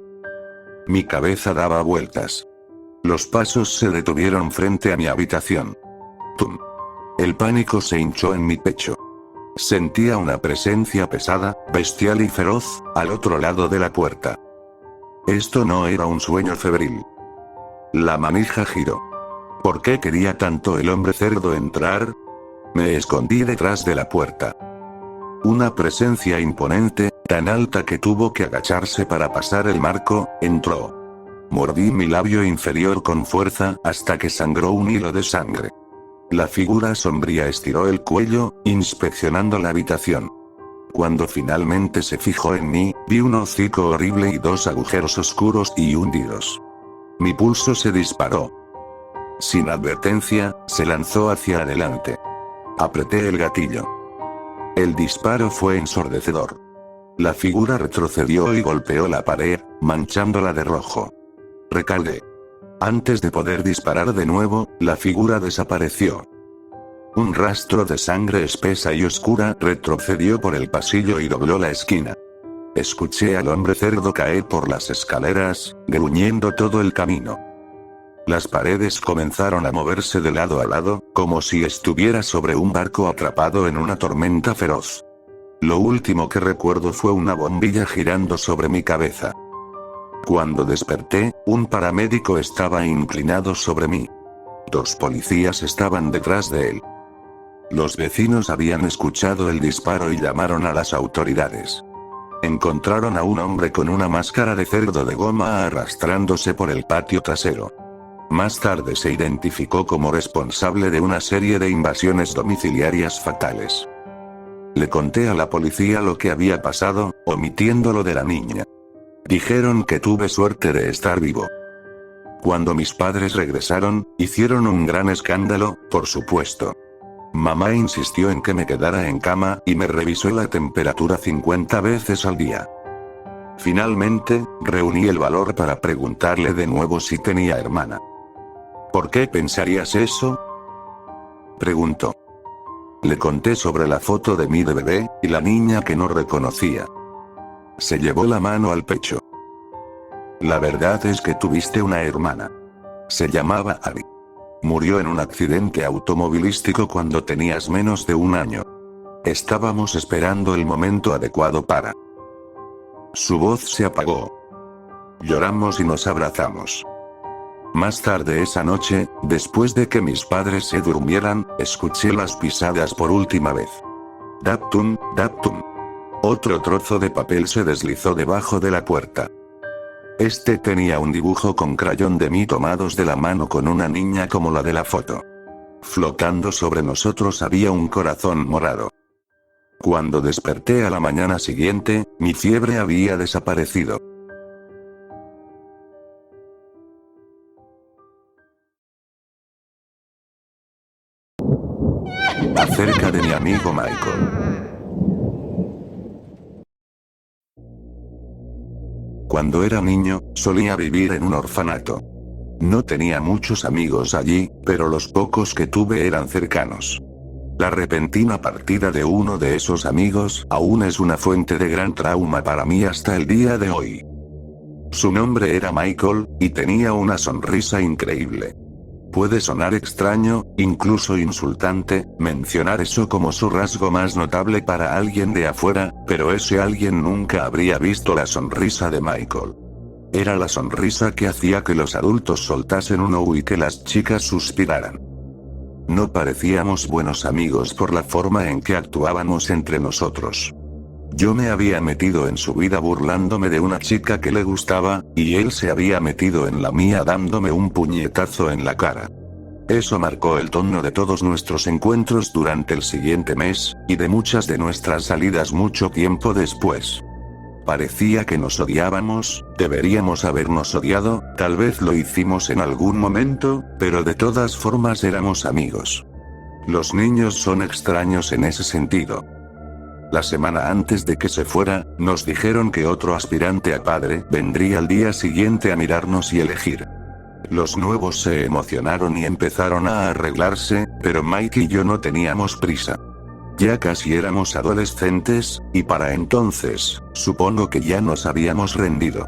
Mi cabeza daba vueltas. Los pasos se detuvieron frente a mi habitación. Tum. El pánico se hinchó en mi pecho. Sentía una presencia pesada, bestial y feroz, al otro lado de la puerta. Esto no era un sueño febril. La manija giró. ¿Por qué quería tanto el hombre cerdo entrar? Me escondí detrás de la puerta. Una presencia imponente, tan alta que tuvo que agacharse para pasar el marco, entró. Mordí mi labio inferior con fuerza hasta que sangró un hilo de sangre. La figura sombría estiró el cuello, inspeccionando la habitación. Cuando finalmente se fijó en mí, vi un hocico horrible y 2 agujeros oscuros y hundidos. Mi pulso se disparó. Sin advertencia, se lanzó hacia adelante. Apreté el gatillo. El disparo fue ensordecedor. La figura retrocedió y golpeó la pared, manchándola de rojo. Recargué. Antes de poder disparar de nuevo, la figura desapareció. Un rastro de sangre espesa y oscura retrocedió por el pasillo y dobló la esquina. Escuché al hombre cerdo caer por las escaleras, gruñendo todo el camino. Las paredes comenzaron a moverse de lado a lado, como si estuviera sobre un barco atrapado en una tormenta feroz. Lo último que recuerdo fue una bombilla girando sobre mi cabeza. Cuando desperté, un paramédico estaba inclinado sobre mí. 2 policías estaban detrás de él. Los vecinos habían escuchado el disparo y llamaron a las autoridades. Encontraron a un hombre con una máscara de cerdo de goma arrastrándose por el patio trasero. Más tarde se identificó como responsable de una serie de invasiones domiciliarias fatales. Le conté a la policía lo que había pasado, omitiendo lo de la niña. Dijeron que tuve suerte de estar vivo. Cuando mis padres regresaron, hicieron un gran escándalo, por supuesto. Mamá insistió en que me quedara en cama y me revisó la temperatura 50 veces al día. Finalmente, reuní el valor para preguntarle de nuevo si tenía hermana. ¿Por qué pensarías eso?, preguntó. Le conté sobre la foto de mí de bebé, y la niña que no reconocía. Se llevó la mano al pecho. La verdad es que tuviste una hermana. Se llamaba Abby. Murió en un accidente automovilístico cuando tenías menos de 1 año. Estábamos esperando el momento adecuado para... Su voz se apagó. Lloramos y nos abrazamos. Más tarde esa noche, después de que mis padres se durmieran, escuché las pisadas por última vez. Daptum, daptum. Otro trozo de papel se deslizó debajo de la puerta. Este tenía un dibujo con crayón de mí tomados de la mano con una niña como la de la foto. Flotando sobre nosotros había un corazón morado. Cuando desperté a la mañana siguiente, mi fiebre había desaparecido. acerca de mi amigo Michael. Cuando era niño, solía vivir en un orfanato. No tenía muchos amigos allí, pero los pocos que tuve eran cercanos. La repentina partida de uno de esos amigos aún es una fuente de gran trauma para mí hasta el día de hoy. Su nombre era Michael, y tenía una sonrisa increíble. Puede sonar extraño, incluso insultante, mencionar eso como su rasgo más notable para alguien de afuera, pero ese alguien nunca habría visto la sonrisa de Michael. Era la sonrisa que hacía que los adultos soltasen uno y que las chicas suspiraran. No parecíamos buenos amigos por la forma en que actuábamos entre nosotros. Yo me había metido en su vida burlándome de una chica que le gustaba, y él se había metido en la mía dándome un puñetazo en la cara. Eso marcó el tono de todos nuestros encuentros durante el siguiente mes, y de muchas de nuestras salidas mucho tiempo después. Parecía que nos odiábamos, deberíamos habernos odiado, tal vez lo hicimos en algún momento, pero de todas formas éramos amigos. Los niños son extraños en ese sentido. La semana antes de que se fuera, nos dijeron que otro aspirante a padre vendría al día siguiente a mirarnos y elegir. Los nuevos se emocionaron y empezaron a arreglarse, pero Mike y yo no teníamos prisa. Ya casi éramos adolescentes, y para entonces, supongo que ya nos habíamos rendido.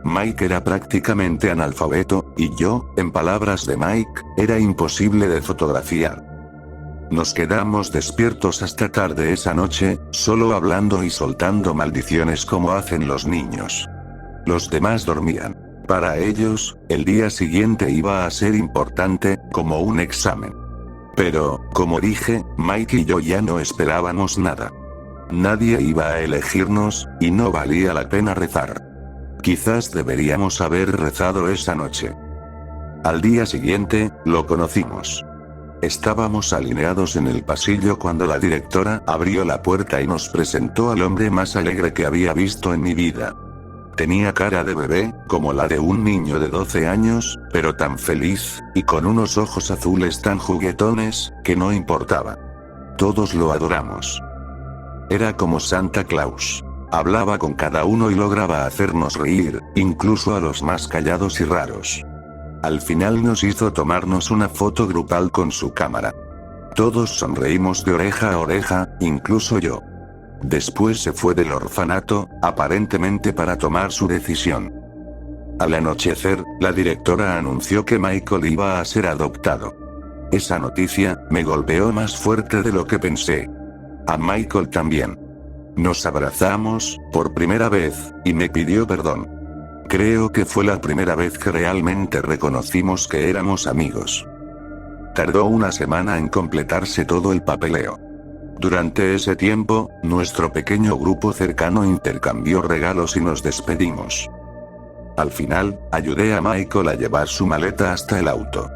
Mike era prácticamente analfabeto, y yo, en palabras de Mike, era imposible de fotografiar. Nos quedamos despiertos hasta tarde esa noche, solo hablando y soltando maldiciones como hacen los niños. Los demás dormían. Para ellos, el día siguiente iba a ser importante, como un examen. Pero, como dije, Mike y yo ya no esperábamos nada. Nadie iba a elegirnos, y no valía la pena rezar. Quizás deberíamos haber rezado esa noche. Al día siguiente, lo conocimos. Estábamos alineados en el pasillo cuando la directora abrió la puerta y nos presentó al hombre más alegre que había visto en mi vida. Tenía cara de bebé, como la de un niño de 12 años, pero tan feliz, y con unos ojos azules tan juguetones, que no importaba. Todos lo adoramos. Era como Santa Claus. Hablaba con cada uno y lograba hacernos reír, incluso a los más callados y raros. Al final nos hizo tomarnos una foto grupal con su cámara. Todos sonreímos de oreja a oreja, incluso yo. Después se fue del orfanato, aparentemente para tomar su decisión. Al anochecer, la directora anunció que Michael iba a ser adoptado. Esa noticia me golpeó más fuerte de lo que pensé. A Michael también. Nos abrazamos, por primera vez, y me pidió perdón. Creo que fue la primera vez que realmente reconocimos que éramos amigos. Tardó una semana en completarse todo el papeleo. Durante ese tiempo, nuestro pequeño grupo cercano intercambió regalos y nos despedimos. Al final, ayudé a Michael a llevar su maleta hasta el auto.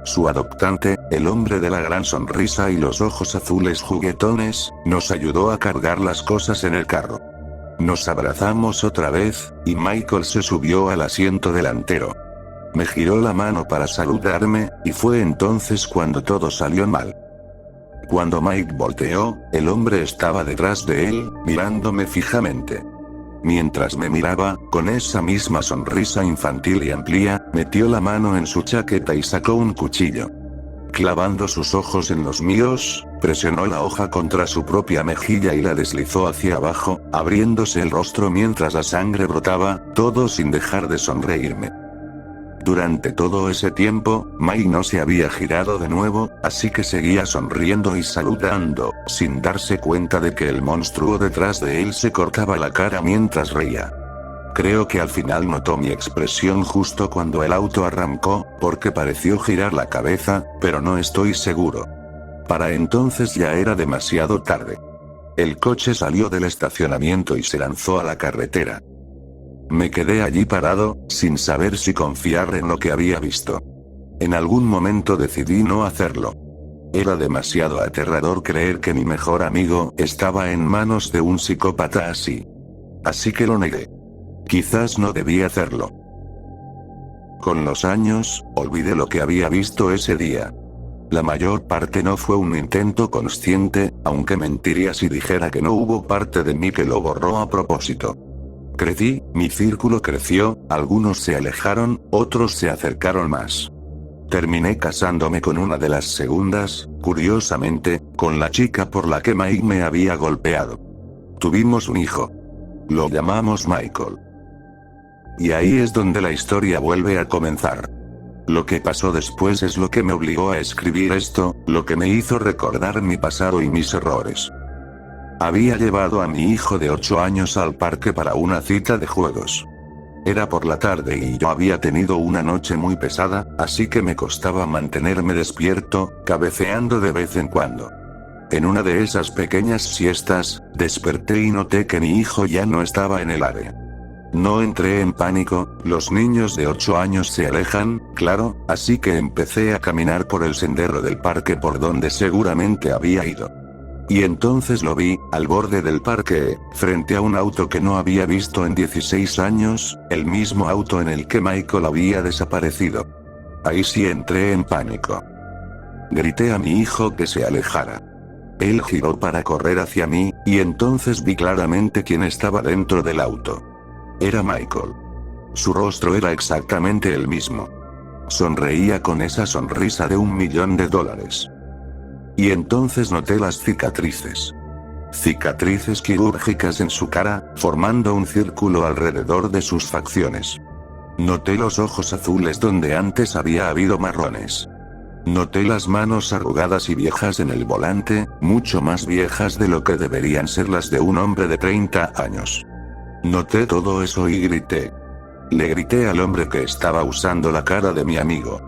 Su adoptante, el hombre de la gran sonrisa y los ojos azules juguetones, nos ayudó a cargar las cosas en el carro. Nos abrazamos otra vez, y Michael se subió al asiento delantero. Me giró la mano para saludarme, y fue entonces cuando todo salió mal. Cuando Mike volteó, el hombre estaba detrás de él, mirándome fijamente. Mientras me miraba, con esa misma sonrisa infantil y amplia, metió la mano en su chaqueta y sacó un cuchillo. Clavando sus ojos en los míos, presionó la hoja contra su propia mejilla y la deslizó hacia abajo, abriéndose el rostro mientras la sangre brotaba, todo sin dejar de sonreírme. Durante todo ese tiempo, Mike no se había girado de nuevo, así que seguía sonriendo y saludando, sin darse cuenta de que el monstruo detrás de él se cortaba la cara mientras reía. Creo que al final notó mi expresión justo cuando el auto arrancó, porque pareció girar la cabeza, pero no estoy seguro. Para entonces ya era demasiado tarde. El coche salió del estacionamiento y se lanzó a la carretera. Me quedé allí parado, sin saber si confiar en lo que había visto. En algún momento decidí no hacerlo. Era demasiado aterrador creer que mi mejor amigo estaba en manos de un psicópata así. Así que lo negué. Quizás no debía hacerlo. Con los años, olvidé lo que había visto ese día. La mayor parte no fue un intento consciente, aunque mentiría si dijera que no hubo parte de mí que lo borró a propósito. Crecí, mi círculo creció, algunos se alejaron, otros se acercaron más. Terminé casándome con una de las segundas, curiosamente, con la chica por la que Mike me había golpeado. Tuvimos un hijo. Lo llamamos Michael. Y ahí es donde la historia vuelve a comenzar. Lo que pasó después es lo que me obligó a escribir esto, lo que me hizo recordar mi pasado y mis errores. Había llevado a mi hijo de 8 años al parque para una cita de juegos. Era por la tarde y yo había tenido una noche muy pesada, así que me costaba mantenerme despierto, cabeceando de vez en cuando. En una de esas pequeñas siestas, desperté y noté que mi hijo ya no estaba en el área. No entré en pánico, los niños de 8 años se alejan, claro, así que empecé a caminar por el sendero del parque por donde seguramente había ido. Y entonces lo vi, al borde del parque, frente a un auto que no había visto en 16 años, el mismo auto en el que Michael había desaparecido. Ahí sí entré en pánico. Grité a mi hijo que se alejara. Él giró para correr hacia mí, y entonces vi claramente quién estaba dentro del auto. Era Michael. Su rostro era exactamente el mismo. Sonreía con esa sonrisa de $1.000.000. Y entonces noté las cicatrices. Cicatrices quirúrgicas en su cara, formando un círculo alrededor de sus facciones. Noté los ojos azules donde antes había habido marrones. Noté las manos arrugadas y viejas en el volante, mucho más viejas de lo que deberían ser las de un hombre de 30 años. Noté todo eso y grité. Le grité al hombre que estaba usando la cara de mi amigo.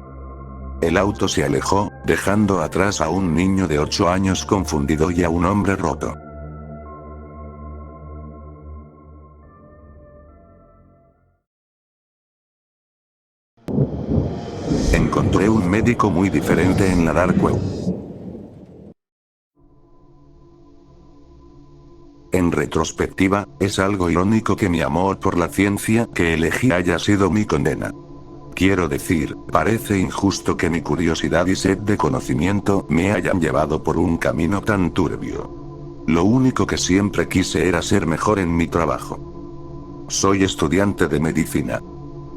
El auto se alejó, dejando atrás a un niño de 8 años confundido y a un hombre roto. Encontré un médico muy diferente en la Dark Web. En retrospectiva, es algo irónico que mi amor por la ciencia que elegí haya sido mi condena. Quiero decir, parece injusto que mi curiosidad y sed de conocimiento me hayan llevado por un camino tan turbio. Lo único que siempre quise era ser mejor en mi trabajo. Soy estudiante de medicina.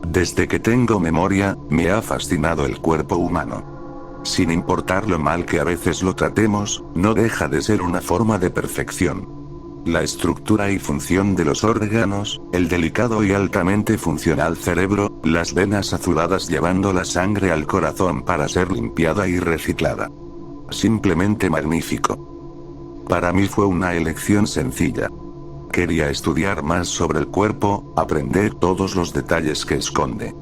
Desde que tengo memoria, me ha fascinado el cuerpo humano. Sin importar lo mal que a veces lo tratemos, no deja de ser una forma de perfección. La estructura y función de los órganos, el delicado y altamente funcional cerebro, las venas azuladas llevando la sangre al corazón para ser limpiada y reciclada. Simplemente magnífico. Para mí fue una elección sencilla. Quería estudiar más sobre el cuerpo, aprender todos los detalles que esconde.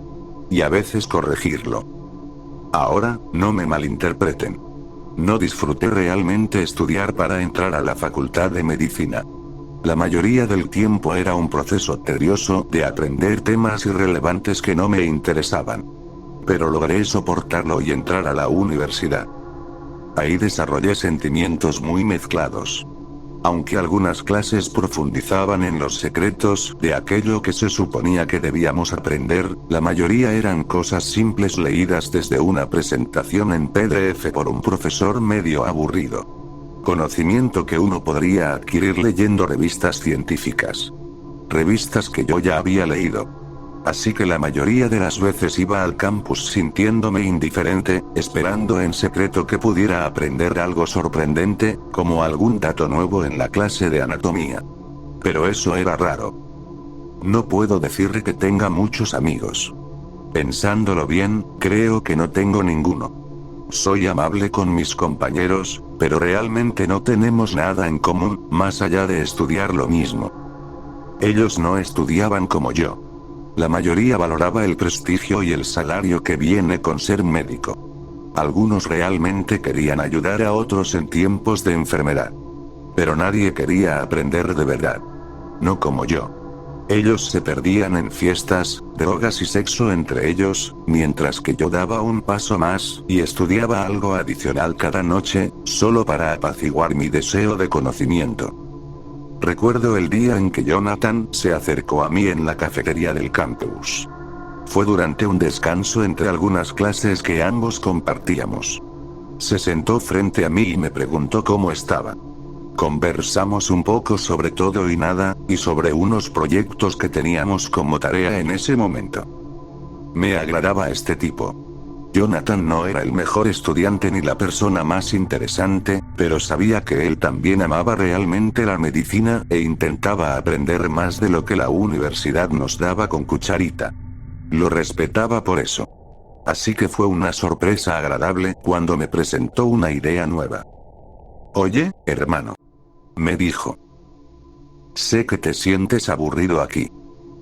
Y a veces corregirlo. Ahora, no me malinterpreten. No disfruté realmente estudiar para entrar a la facultad de medicina. La mayoría del tiempo era un proceso tedioso de aprender temas irrelevantes que no me interesaban. Pero logré soportarlo y entrar a la universidad. Ahí desarrollé sentimientos muy mezclados. Aunque algunas clases profundizaban en los secretos de aquello que se suponía que debíamos aprender, la mayoría eran cosas simples leídas desde una presentación en PDF por un profesor medio aburrido. Conocimiento que uno podría adquirir leyendo revistas científicas. Revistas que yo ya había leído. Así que la mayoría de las veces iba al campus sintiéndome indiferente, esperando en secreto que pudiera aprender algo sorprendente, como algún dato nuevo en la clase de anatomía. Pero eso era raro. No puedo decir que tenga muchos amigos. Pensándolo bien, creo que no tengo ninguno. Soy amable con mis compañeros, pero realmente no tenemos nada en común, más allá de estudiar lo mismo. Ellos no estudiaban como yo. La mayoría valoraba el prestigio y el salario que viene con ser médico. Algunos realmente querían ayudar a otros en tiempos de enfermedad. Pero nadie quería aprender de verdad. No como yo. Ellos se perdían en fiestas, drogas y sexo entre ellos, mientras que yo daba un paso más y estudiaba algo adicional cada noche, solo para apaciguar mi deseo de conocimiento. Recuerdo el día en que Jonathan se acercó a mí en la cafetería del campus. Fue durante un descanso entre algunas clases que ambos compartíamos. Se sentó frente a mí y me preguntó cómo estaba. Conversamos un poco sobre todo y nada, y sobre unos proyectos que teníamos como tarea en ese momento. Me agradaba este tipo. Jonathan no era el mejor estudiante ni la persona más interesante, pero sabía que él también amaba realmente la medicina e intentaba aprender más de lo que la universidad nos daba con cucharita. Lo respetaba por eso. Así que fue una sorpresa agradable cuando me presentó una idea nueva. Oye, hermano. Me dijo. Sé que te sientes aburrido aquí.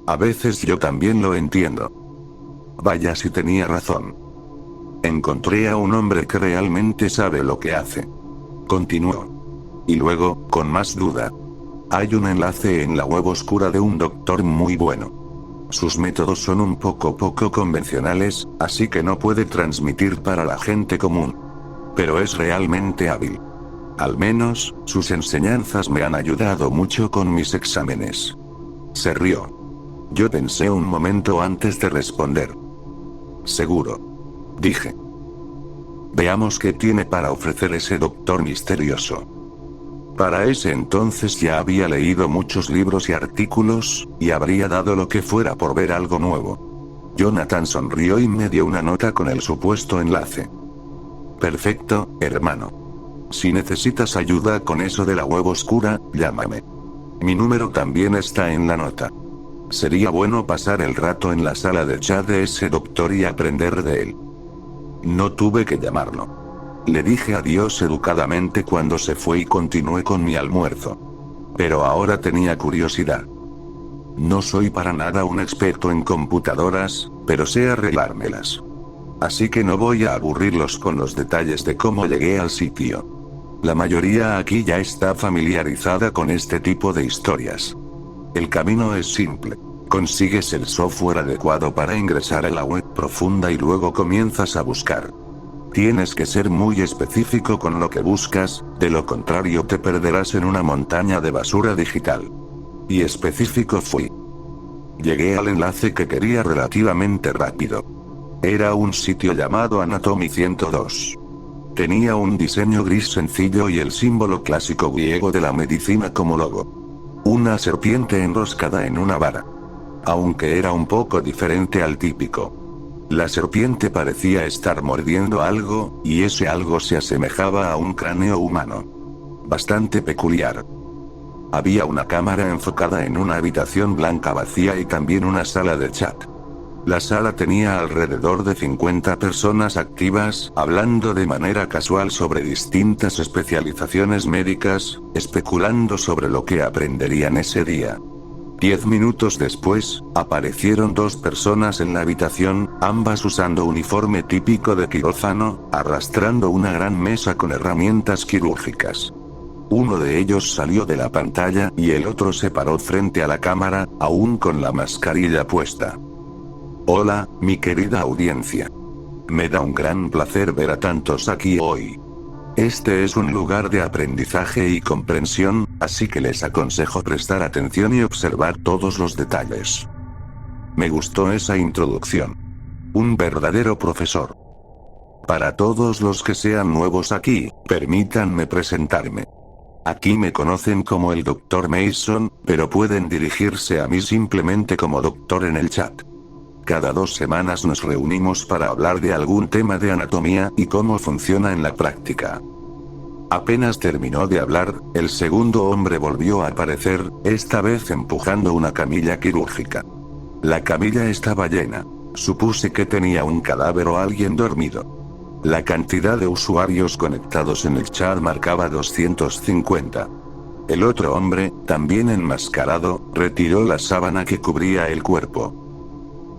A veces yo también lo entiendo. Vaya si tenía razón. Encontré a un hombre que realmente sabe lo que hace. Continuó. Y luego, con más duda. Hay un enlace en la web oscura de un doctor muy bueno. Sus métodos son un poco convencionales, así que no puede transmitir para la gente común. Pero es realmente hábil. Al menos, sus enseñanzas me han ayudado mucho con mis exámenes. Se rió. Yo pensé un momento antes de responder. Seguro. Dije. Veamos qué tiene para ofrecer ese doctor misterioso. Para ese entonces ya había leído muchos libros y artículos, y habría dado lo que fuera por ver algo nuevo. Jonathan sonrió y me dio una nota con el supuesto enlace. Perfecto, hermano. Si necesitas ayuda con eso de la web oscura, llámame. Mi número también está en la nota. Sería bueno pasar el rato en la sala de chat de ese doctor y aprender de él. No tuve que llamarlo. Le dije adiós educadamente cuando se fue y continué con mi almuerzo. Pero ahora tenía curiosidad. No soy para nada un experto en computadoras, pero sé arreglármelas. Así que no voy a aburrirlos con los detalles de cómo llegué al sitio. La mayoría aquí ya está familiarizada con este tipo de historias. El camino es simple. Consigues el software adecuado para ingresar a la web profunda y luego comienzas a buscar. Tienes que ser muy específico con lo que buscas, de lo contrario te perderás en una montaña de basura digital. Y específico fui. Llegué al enlace que quería relativamente rápido. Era un sitio llamado Anatomy 102. Tenía un diseño gris sencillo y el símbolo clásico griego de la medicina como logo. Una serpiente enroscada en una vara. Aunque era un poco diferente al típico. La serpiente parecía estar mordiendo algo, y ese algo se asemejaba a un cráneo humano. Bastante peculiar. Había una cámara enfocada en una habitación blanca vacía y también una sala de chat. La sala tenía alrededor de 50 personas activas, hablando de manera casual sobre distintas especializaciones médicas, especulando sobre lo que aprenderían ese día. 10 minutos después, aparecieron dos personas en la habitación, ambas usando uniforme típico de quirófano, arrastrando una gran mesa con herramientas quirúrgicas. Uno de ellos salió de la pantalla y el otro se paró frente a la cámara, aún con la mascarilla puesta. Hola, mi querida audiencia. Me da un gran placer ver a tantos aquí hoy. Este es un lugar de aprendizaje y comprensión, así que les aconsejo prestar atención y observar todos los detalles. Me gustó esa introducción. Un verdadero profesor. Para todos los que sean nuevos aquí, permítanme presentarme. Aquí me conocen como el Dr. Mason, pero pueden dirigirse a mí simplemente como doctor en el chat. Cada 2 semanas nos reunimos para hablar de algún tema de anatomía y cómo funciona en la práctica. Apenas terminó de hablar, el segundo hombre volvió a aparecer, esta vez empujando una camilla quirúrgica. La camilla estaba llena. Supuse que tenía un cadáver o alguien dormido. La cantidad de usuarios conectados en el chat marcaba 250. El otro hombre, también enmascarado, retiró la sábana que cubría el cuerpo.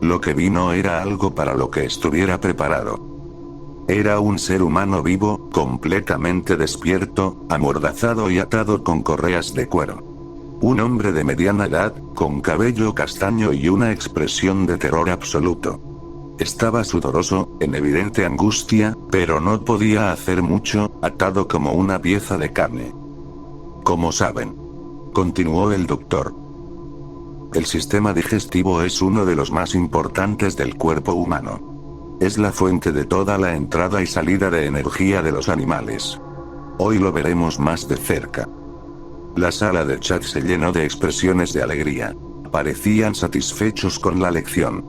Lo que vi no era algo para lo que estuviera preparado. Era un ser humano vivo, completamente despierto, amordazado y atado con correas de cuero. Un hombre de mediana edad, con cabello castaño y una expresión de terror absoluto. Estaba sudoroso, en evidente angustia, pero no podía hacer mucho, atado como una pieza de carne. Como saben, continuó el doctor, el sistema digestivo es uno de los más importantes del cuerpo humano. Es la fuente de toda la entrada y salida de energía de los animales. Hoy lo veremos más de cerca. La sala de chat se llenó de expresiones de alegría. Parecían satisfechos con la lección.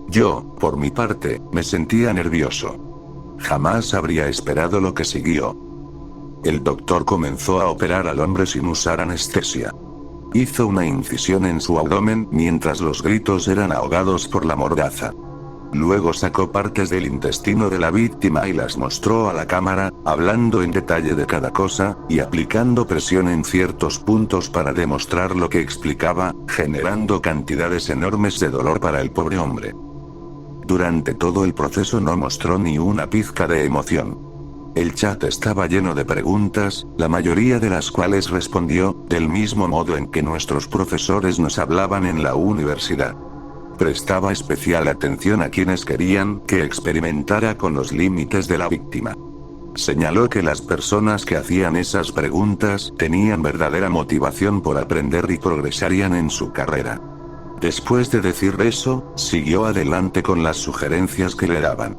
Yo, por mi parte, me sentía nervioso. Jamás habría esperado lo que siguió. El doctor comenzó a operar al hombre sin usar anestesia. Hizo una incisión en su abdomen mientras los gritos eran ahogados por la mordaza. Luego sacó partes del intestino de la víctima y las mostró a la cámara, hablando en detalle de cada cosa, y aplicando presión en ciertos puntos para demostrar lo que explicaba, generando cantidades enormes de dolor para el pobre hombre. Durante todo el proceso no mostró ni una pizca de emoción. El chat estaba lleno de preguntas, la mayoría de las cuales respondió, del mismo modo en que nuestros profesores nos hablaban en la universidad. Prestaba especial atención a quienes querían que experimentara con los límites de la víctima. Señaló que las personas que hacían esas preguntas tenían verdadera motivación por aprender y progresarían en su carrera. Después de decir eso, siguió adelante con las sugerencias que le daban.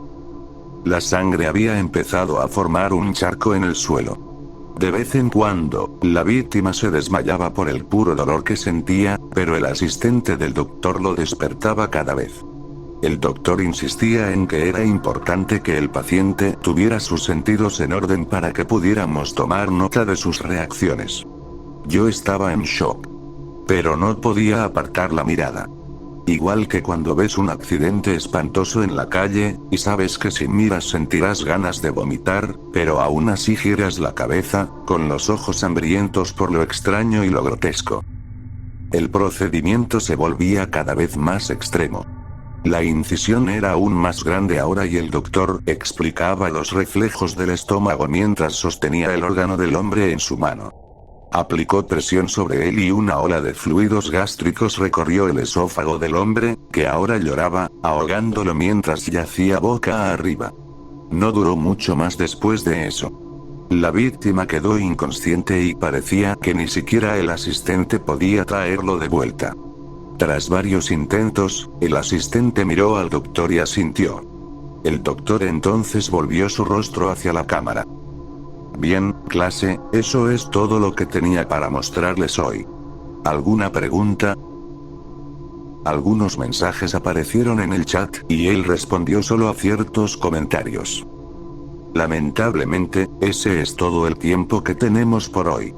La sangre había empezado a formar un charco en el suelo. De vez en cuando, la víctima se desmayaba por el puro dolor que sentía, pero el asistente del doctor lo despertaba cada vez. El doctor insistía en que era importante que el paciente tuviera sus sentidos en orden para que pudiéramos tomar nota de sus reacciones. Yo estaba en shock. Pero no podía apartar la mirada. Igual que cuando ves un accidente espantoso en la calle, y sabes que si miras sentirás ganas de vomitar, pero aún así giras la cabeza, con los ojos hambrientos por lo extraño y lo grotesco. El procedimiento se volvía cada vez más extremo. La incisión era aún más grande ahora y el doctor explicaba los reflejos del estómago mientras sostenía el órgano del hombre en su mano. Aplicó presión sobre él y una ola de fluidos gástricos recorrió el esófago del hombre, que ahora lloraba, ahogándolo mientras yacía boca arriba. No duró mucho más después de eso. La víctima quedó inconsciente y parecía que ni siquiera el asistente podía traerlo de vuelta. Tras varios intentos, el asistente miró al doctor y asintió. El doctor entonces volvió su rostro hacia la cámara. Bien, clase, eso es todo lo que tenía para mostrarles hoy. ¿Alguna pregunta? Algunos mensajes aparecieron en el chat, y él respondió solo a ciertos comentarios. Lamentablemente, ese es todo el tiempo que tenemos por hoy.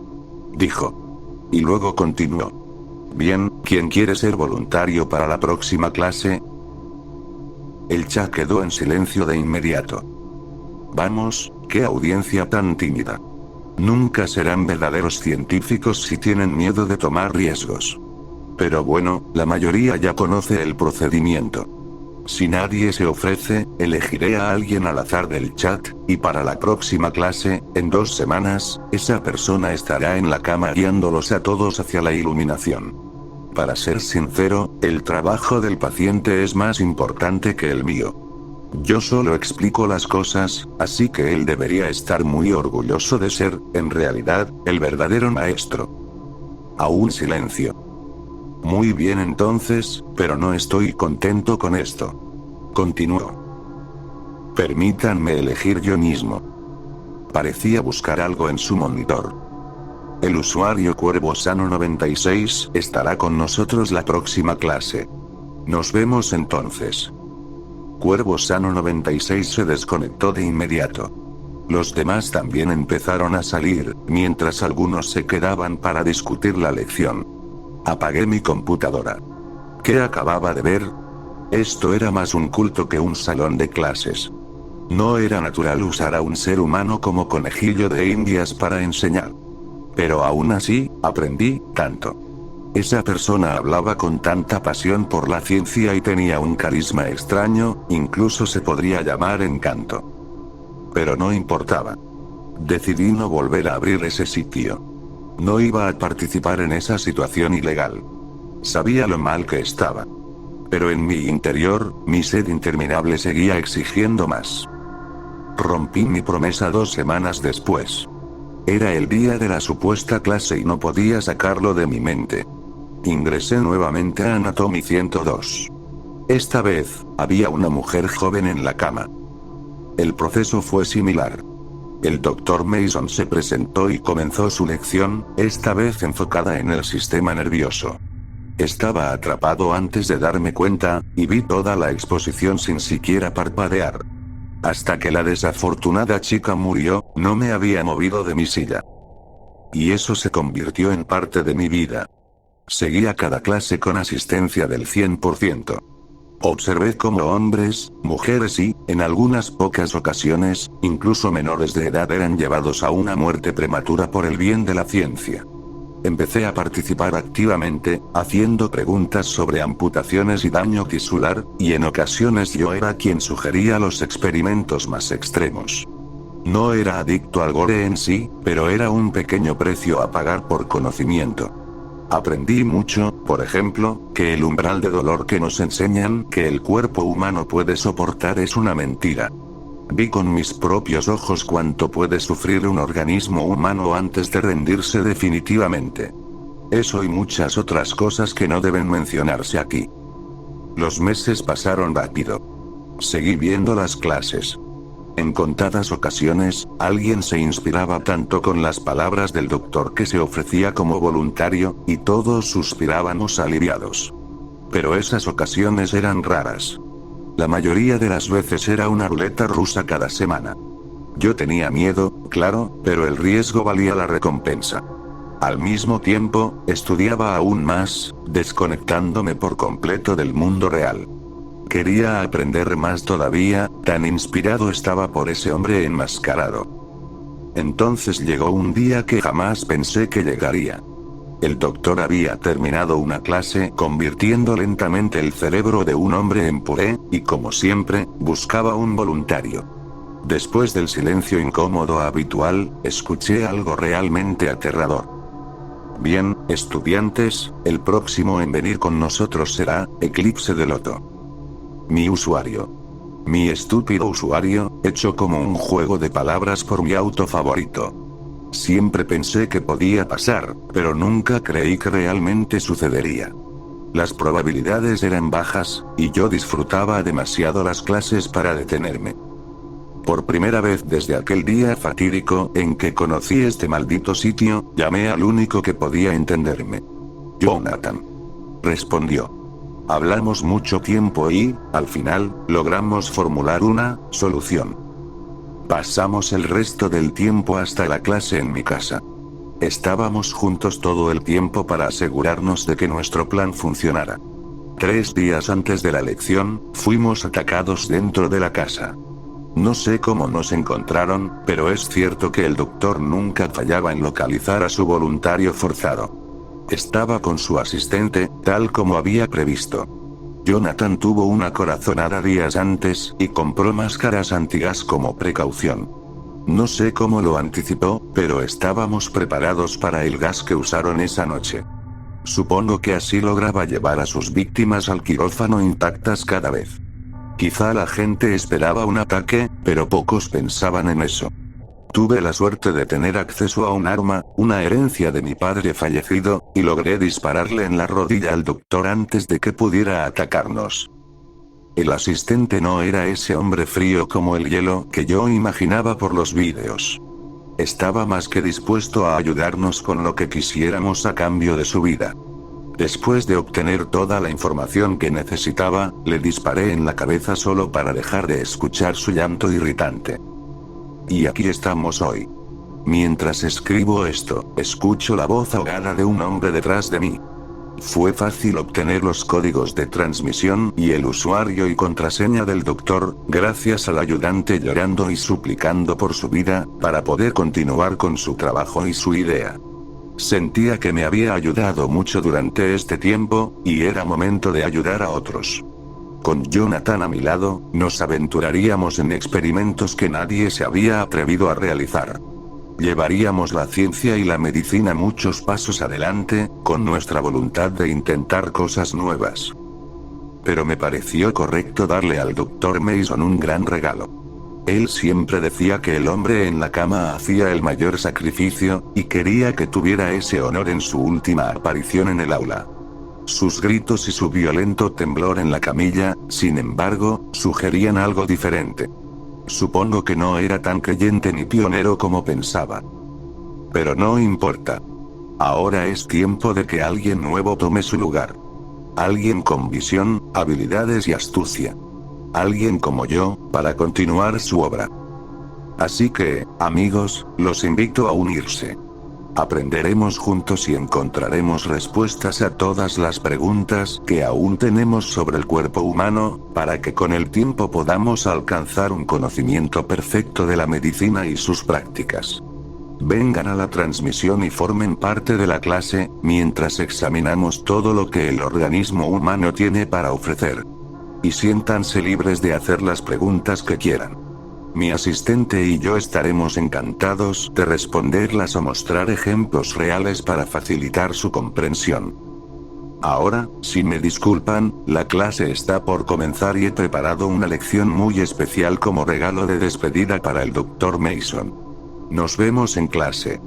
Dijo. Y luego continuó. Bien, ¿quién quiere ser voluntario para la próxima clase? El chat quedó en silencio de inmediato. Vamos, qué audiencia tan tímida. Nunca serán verdaderos científicos si tienen miedo de tomar riesgos. Pero bueno, la mayoría ya conoce el procedimiento. Si nadie se ofrece, elegiré a alguien al azar del chat, y para la próxima clase, en 2 semanas, esa persona estará en la cama guiándolos a todos hacia la iluminación. Para ser sincero, el trabajo del paciente es más importante que el mío. Yo solo explico las cosas, así que él debería estar muy orgulloso de ser, en realidad, el verdadero maestro. Aún silencio. Muy bien entonces, pero no estoy contento con esto. Continuó. Permítanme elegir yo mismo. Parecía buscar algo en su monitor. El usuario Cuervo Sano 96 estará con nosotros la próxima clase. Nos vemos entonces. Cuervo Sano 96 se desconectó de inmediato. Los demás también empezaron a salir, mientras algunos se quedaban para discutir la lección. Apagué mi computadora. ¿Qué acababa de ver? Esto era más un culto que un salón de clases. No era natural usar a un ser humano como conejillo de indias para enseñar. Pero aún así, aprendí tanto. Esa persona hablaba con tanta pasión por la ciencia y tenía un carisma extraño, incluso se podría llamar encanto. Pero no importaba. Decidí no volver a abrir ese sitio. No iba a participar en esa situación ilegal. Sabía lo mal que estaba. Pero en mi interior, mi sed interminable seguía exigiendo más. Rompí mi promesa 2 semanas después. Era el día de la supuesta clase y no podía sacarlo de mi mente. Ingresé nuevamente a Anatomy 102. Esta vez, había una mujer joven en la cama. El proceso fue similar. El Dr. Mason se presentó y comenzó su lección, esta vez enfocada en el sistema nervioso. Estaba atrapado antes de darme cuenta, y vi toda la exposición sin siquiera parpadear. Hasta que la desafortunada chica murió, no me había movido de mi silla. Y eso se convirtió en parte de mi vida. Seguía cada clase con asistencia del 100%. Observé cómo hombres, mujeres y, en algunas pocas ocasiones, incluso menores de edad eran llevados a una muerte prematura por el bien de la ciencia. Empecé a participar activamente, haciendo preguntas sobre amputaciones y daño tisular, y en ocasiones yo era quien sugería los experimentos más extremos. No era adicto al gore en sí, pero era un pequeño precio a pagar por conocimiento. Aprendí mucho, por ejemplo, que el umbral de dolor que nos enseñan que el cuerpo humano puede soportar es una mentira. Vi con mis propios ojos cuánto puede sufrir un organismo humano antes de rendirse definitivamente. Eso y muchas otras cosas que no deben mencionarse aquí. Los meses pasaron rápido. Seguí viendo las clases. En contadas ocasiones, alguien se inspiraba tanto con las palabras del doctor que se ofrecía como voluntario, y todos suspirábamos aliviados. Pero esas ocasiones eran raras. La mayoría de las veces era una ruleta rusa cada semana. Yo tenía miedo, claro, pero el riesgo valía la recompensa. Al mismo tiempo, estudiaba aún más, desconectándome por completo del mundo real. Quería aprender más todavía, tan inspirado estaba por ese hombre enmascarado. Entonces llegó un día que jamás pensé que llegaría. El doctor había terminado una clase convirtiendo lentamente el cerebro de un hombre en puré, y como siempre, buscaba un voluntario. Después del silencio incómodo habitual, escuché algo realmente aterrador. Bien, estudiantes, el próximo en venir con nosotros será Eclipse de Loto. Mi usuario. Mi estúpido usuario, hecho como un juego de palabras por mi auto favorito. Siempre pensé que podía pasar, pero nunca creí que realmente sucedería. Las probabilidades eran bajas, y yo disfrutaba demasiado las clases para detenerme. Por primera vez desde aquel día fatídico en que conocí este maldito sitio, llamé al único que podía entenderme. Jonathan. Respondió. Hablamos mucho tiempo y, al final, logramos formular una solución. Pasamos el resto del tiempo hasta la clase en mi casa. Estábamos juntos todo el tiempo para asegurarnos de que nuestro plan funcionara. 3 días antes de la lección, fuimos atacados dentro de la casa. No sé cómo nos encontraron, pero es cierto que el doctor nunca fallaba en localizar a su voluntario forzado. Estaba con su asistente, tal como había previsto. Jonathan tuvo una corazonada días antes, y compró máscaras antigas como precaución. No sé cómo lo anticipó, pero estábamos preparados para el gas que usaron esa noche. Supongo que así lograba llevar a sus víctimas al quirófano intactas cada vez. Quizá la gente esperaba un ataque, pero pocos pensaban en eso. Tuve la suerte de tener acceso a un arma, una herencia de mi padre fallecido, y logré dispararle en la rodilla al doctor antes de que pudiera atacarnos. El asistente no era ese hombre frío como el hielo que yo imaginaba por los vídeos. Estaba más que dispuesto a ayudarnos con lo que quisiéramos a cambio de su vida. Después de obtener toda la información que necesitaba, le disparé en la cabeza solo para dejar de escuchar su llanto irritante. Y aquí estamos hoy. Mientras escribo esto, escucho la voz ahogada de un hombre detrás de mí. Fue fácil obtener los códigos de transmisión y el usuario y contraseña del doctor, gracias al ayudante llorando y suplicando por su vida, para poder continuar con su trabajo y su idea. Sentía que me había ayudado mucho durante este tiempo, y era momento de ayudar a otros. Con Jonathan a mi lado, nos aventuraríamos en experimentos que nadie se había atrevido a realizar. Llevaríamos la ciencia y la medicina muchos pasos adelante, con nuestra voluntad de intentar cosas nuevas. Pero me pareció correcto darle al Dr. Mason un gran regalo. Él siempre decía que el hombre en la cama hacía el mayor sacrificio, y quería que tuviera ese honor en su última aparición en el aula. Sus gritos y su violento temblor en la camilla, sin embargo, sugerían algo diferente. Supongo que no era tan creyente ni pionero como pensaba. Pero no importa. Ahora es tiempo de que alguien nuevo tome su lugar. Alguien con visión, habilidades y astucia. Alguien como yo, para continuar su obra. Así que, amigos, los invito a unirse. Aprenderemos juntos y encontraremos respuestas a todas las preguntas que aún tenemos sobre el cuerpo humano, para que con el tiempo podamos alcanzar un conocimiento perfecto de la medicina y sus prácticas. Vengan a la transmisión y formen parte de la clase, mientras examinamos todo lo que el organismo humano tiene para ofrecer. Y siéntanse libres de hacer las preguntas que quieran. Mi asistente y yo estaremos encantados de responderlas o mostrar ejemplos reales para facilitar su comprensión. Ahora, si me disculpan, la clase está por comenzar y he preparado una lección muy especial como regalo de despedida para el Dr. Mason. Nos vemos en clase.